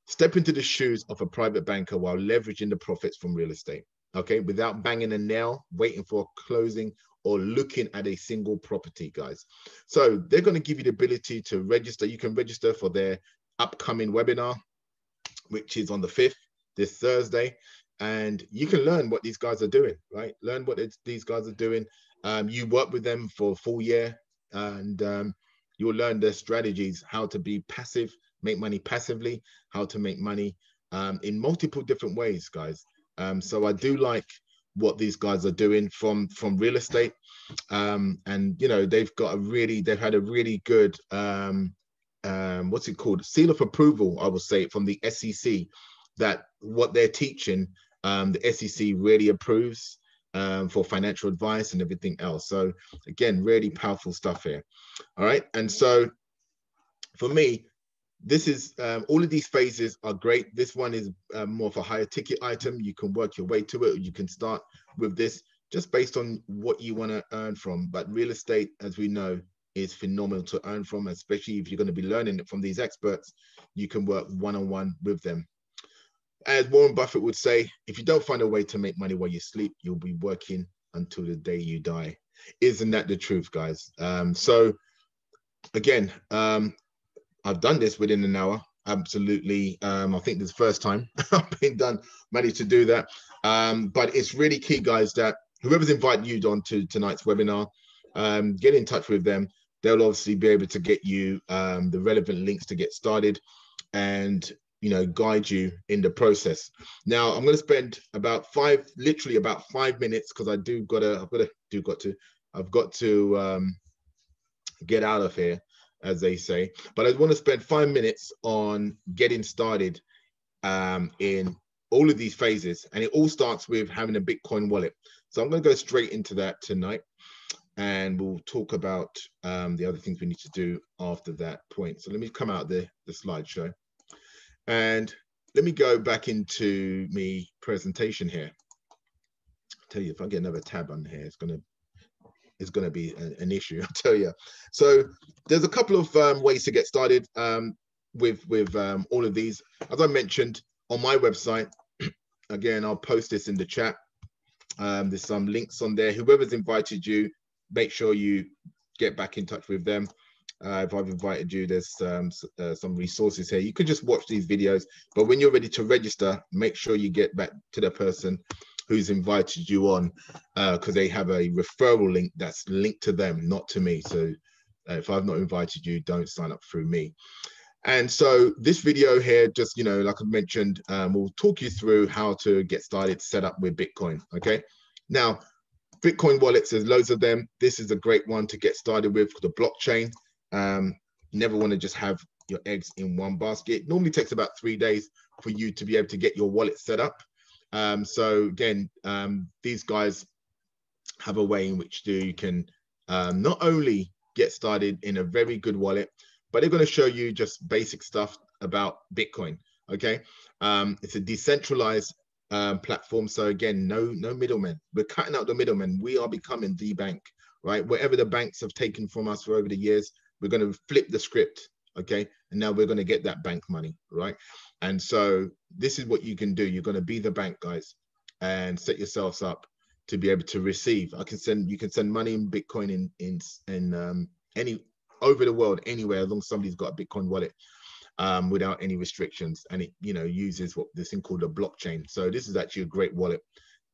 Step into the shoes of a private banker while leveraging the profits from real estate. Okay, without banging a nail, waiting for a closing, or looking at a single property, guys. So they're going to give you the ability to register. You can register for their upcoming webinar, which is on the 5th, this Thursday. And you can learn what these guys are doing, right? Learn what these guys are doing. You work with them for a full year, and you'll learn their strategies, how to be passive, make money passively, how to make money in multiple different ways, guys. So I do like what these guys are doing from real estate. And, you know, they've had a really good, what's it called? Seal of approval, I will say, from the SEC, that what they're teaching, the SEC really approves for financial advice and everything else. So again, really powerful stuff here. All right. And so for me, this is all of these phases are great. This one is more of a higher ticket item. You can work your way to it. You can start with this just based on what you want to earn from. But real estate, as we know, is phenomenal to earn from, especially if you're going to be learning it from these experts. You can work one-on-one with them. As Warren Buffett would say, if you don't find a way to make money while you sleep, you'll be working until the day you die. Isn't that the truth, guys? So again, I've done this within an hour. Absolutely. I think this is the first time I've managed to do that. But it's really key, guys, that whoever's invited you on to tonight's webinar, get in touch with them. They'll obviously be able to get you the relevant links to get started. and, you know, guide you in the process. Now I'm going to spend about literally about 5 minutes, because I've got to get out of here, as they say. But I want to spend 5 minutes on getting started in all of these phases, and it all starts with having a Bitcoin wallet. So I'm going to go straight into that tonight, and we'll talk about the other things we need to do after that point. So let me come out the slideshow, and let me go back into me presentation here. I'll tell you, if I get another tab on here, it's going to be an issue, I'll tell you. So there's a couple of ways to get started with all of these. As I mentioned, on my website, again, I'll post this in the chat. There's some links on there. Whoever's invited you, make sure you get back in touch with them. If I've invited you, there's some resources here. You can just watch these videos, but when you're ready to register, make sure you get back to the person who's invited you on, because they have a referral link that's linked to them, not to me. So if I've not invited you, don't sign up through me. And so this video here, just, you know, like I mentioned, will talk you through how to get started, set up with Bitcoin. Okay. Now, Bitcoin wallets, there's loads of them. This is a great one to get started with, the blockchain. Never want to just have your eggs in one basket. Normally takes about 3 days for you to be able to get your wallet set up. So again, these guys have a way in which you can not only get started in a very good wallet, but they're going to show you just basic stuff about Bitcoin. Okay. It's a decentralized platform. So again, no middlemen. We're cutting out the middlemen. We are becoming the bank, right? Whatever the banks have taken from us for over the years, we're going to flip the script. Okay. And now we're going to get that bank money, right? And so this is what you can do. You're going to be the bank, guys, and set yourselves up to be able to receive. You can send money in Bitcoin in any over the world, anywhere, as long as somebody's got a Bitcoin wallet, without any restrictions. And it, you know, uses what this thing called a blockchain. So this is actually a great wallet,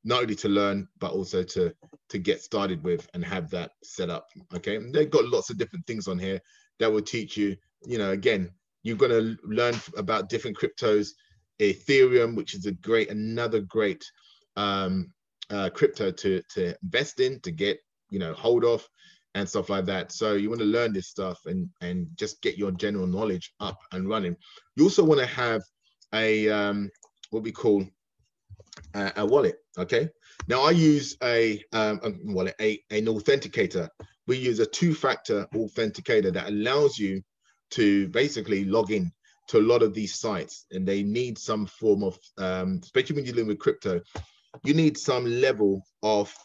not only to learn, but also to get started with and have that set up. Okay. And they've got lots of different things on here that will teach you, you know, again, you're going to learn about different cryptos, Ethereum, which is another great crypto to invest in, to get, you know, hold of and stuff like that. So you want to learn this stuff and just get your general knowledge up and running. You also want to have a what we call a wallet. Okay. Now I use a wallet, an authenticator. We use a 2-factor authenticator that allows you to basically log in to a lot of these sites, and they need some form of, especially when you're dealing with crypto, you need some level of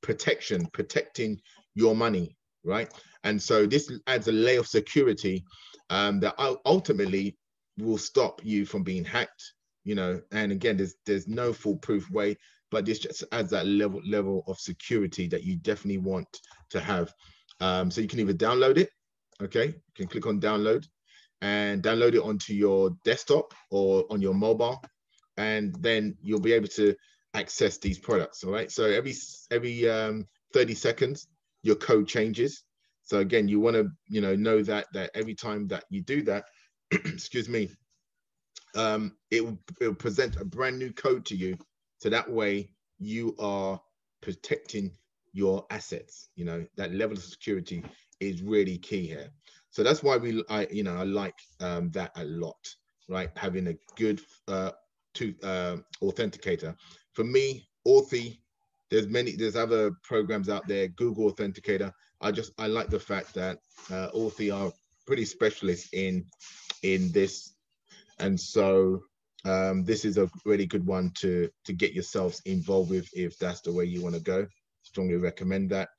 protecting your money, right? And so this adds a layer of security that ultimately will stop you from being hacked, you know. And again, there's no foolproof way, but this just adds that level of security that you definitely want to have. So you can either download it, okay? You can click on download and download it onto your desktop or on your mobile, and then you'll be able to access these products. All right. So every 30 seconds, your code changes. So again, you want to, you know that every time that you do that, excuse me, it will present a brand new code to you. So that way you are protecting your assets. You know, that level of security is really key here. So that's why I like that a lot, right? Having a good authenticator. For me, Authy, there's other programs out there, Google Authenticator. I like the fact that Authy are pretty specialists in this, and so this is a really good one to get yourselves involved with if that's the way you want to go. Strongly recommend that.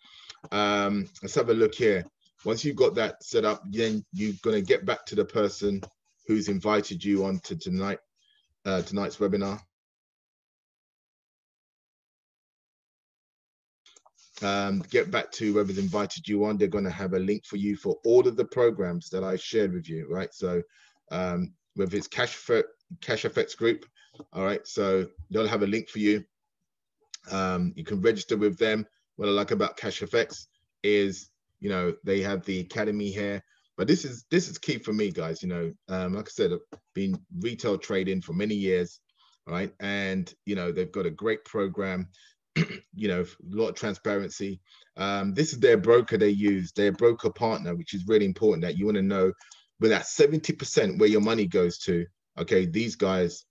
Let's have a look here. Once you've got that set up, then you're going to get back to the person who's invited you on to tonight's webinar. Get back to whoever's invited you on. They're going to have a link for you for all of the programs that I shared with you, right? So whether it's Cash Effects Group, all right, so they'll have a link for you. You can register with them. What I like about Cash Effects is, you know, they have the academy here. But this is key for me, guys. You know, like I said, I've been retail trading for many years, right? And you know, they've got a great program. You know, a lot of transparency. This is their broker they use, their broker partner, which is really important that you want to know where that 70% where your money goes to. Okay, these guys,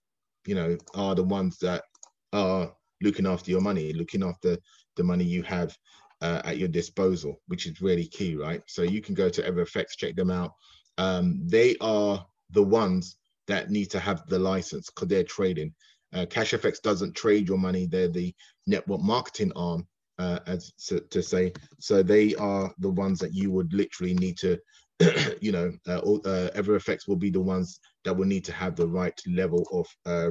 you know, are the ones that are looking after your money, looking after the money you have at your disposal, which is really key, right? So you can go to EverFX, check them out. They are the ones that need to have the license because they're trading. CashFX doesn't trade your money. They're the network marketing arm, as to say. So they are the ones that you would literally need to, you know, EverFX will be the ones that will need to have the right level of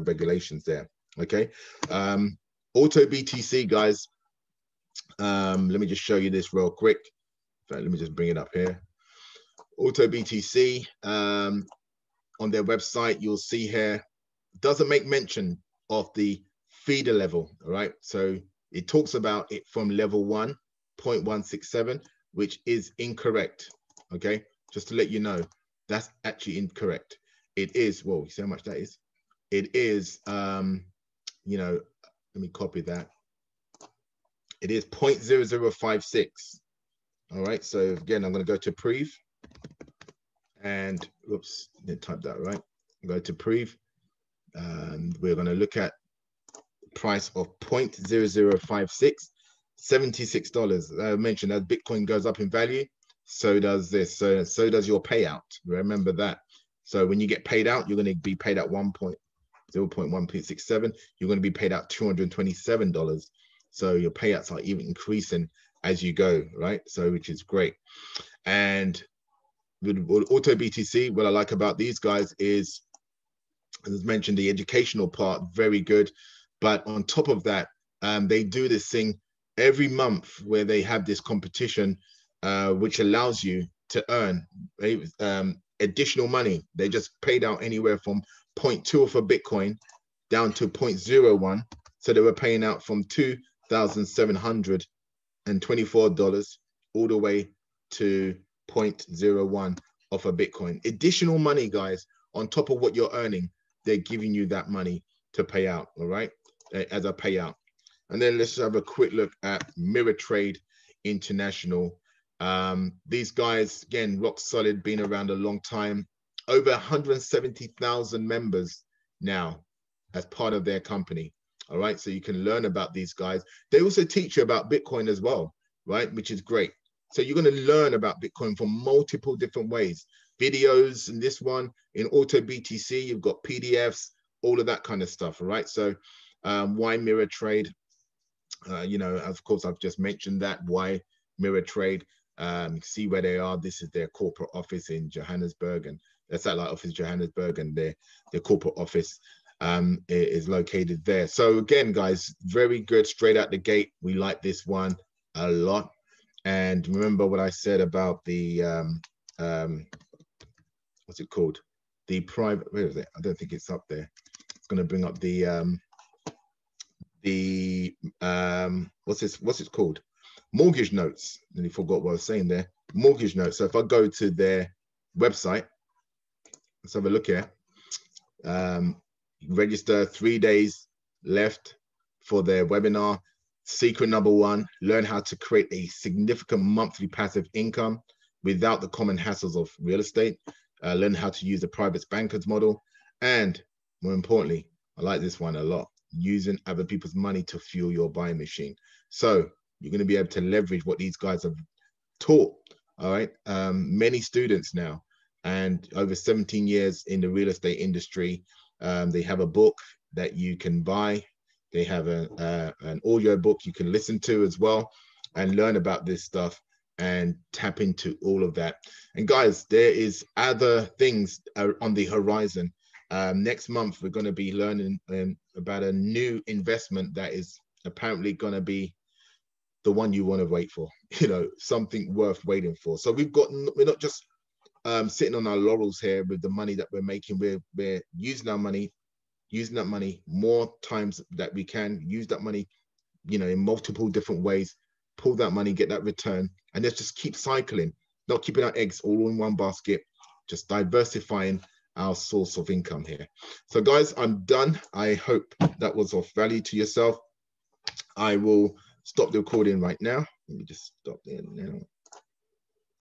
regulations there. Okay. Auto BTC, guys. Let me just show you this real quick. In fact, let me just bring it up here. Auto BTC, on their website, you'll see here, doesn't make mention of the feeder level, all right? So it talks about it from level 1.167, which is incorrect, okay? Just to let you know, that's actually incorrect. It is, whoa, you see how much that is? It is, you know, let me copy that. It is 0.0056. All right, so again, I'm going to go to Preve. And oops, didn't type that right. Go to Preve. And we're going to look at the price of 0.0056, $76. I mentioned that Bitcoin goes up in value, so does this. So does your payout. Remember that. So when you get paid out, you're going to be paid out 0.167. You're going to be paid out $227. So your payouts are even increasing as you go, right? So which is great. And with Auto BTC, what I like about these guys is, as mentioned, the educational part, very good. But on top of that, they do this thing every month where they have this competition, which allows you to earn additional money. They just paid out anywhere from 0.2 of a Bitcoin down to 0.01. So they were paying out from $2,724 all the way to 0.01 of a Bitcoin. Additional money, guys, on top of what you're earning, they're giving you that money to pay out, all right, as a payout. And then let's have a quick look at Mirror Trade International. These guys, again, rock solid, been around a long time, over 170,000 members now as part of their company. All right, so you can learn about these guys. They also teach you about Bitcoin as well, right, which is great. So you're going to learn about Bitcoin from multiple different ways. Videos in this one, in Auto BTC, you've got PDFs, all of that kind of stuff, all right? So why Mirror Trade? You know, of course, I've just mentioned that. Why Mirror Trade? See where they are. This is their corporate office in Johannesburg, and their satellite office Johannesburg, and their corporate office is located there. So again, guys, very good straight out the gate. We like this one a lot. And remember what I said about the what's it called? The private, where is it? I don't think it's up there. It's going to bring up the what's it called? Mortgage notes. And I forgot what I was saying there. Mortgage notes. So if I go to their website, let's have a look here. Register 3 days left for their webinar. Secret number 1, learn how to create a significant monthly passive income without the common hassles of real estate. Learn how to use the private bankers model. And more importantly, I like this one a lot, using other people's money to fuel your buying machine. So you're going to be able to leverage what these guys have taught. All right. Many students now, and over 17 years in the real estate industry. They have a book that you can buy. They have an audio book you can listen to as well and learn about this stuff and tap into all of that. And guys, there is other things on the horizon. Next month, we're going to be learning about a new investment that is apparently going to be the one you want to wait for, you know, something worth waiting for. So we're not just sitting on our laurels here with the money that we're making. We're using our money, using that money more times that we can, use that money, you know, in multiple different ways, pull that money, get that return, and let's just keep cycling not keeping our eggs all in one basket, just diversifying our source of income here. So guys, I'm done. I hope that was of value to yourself. I will stop the recording right now. Let me just stop there now.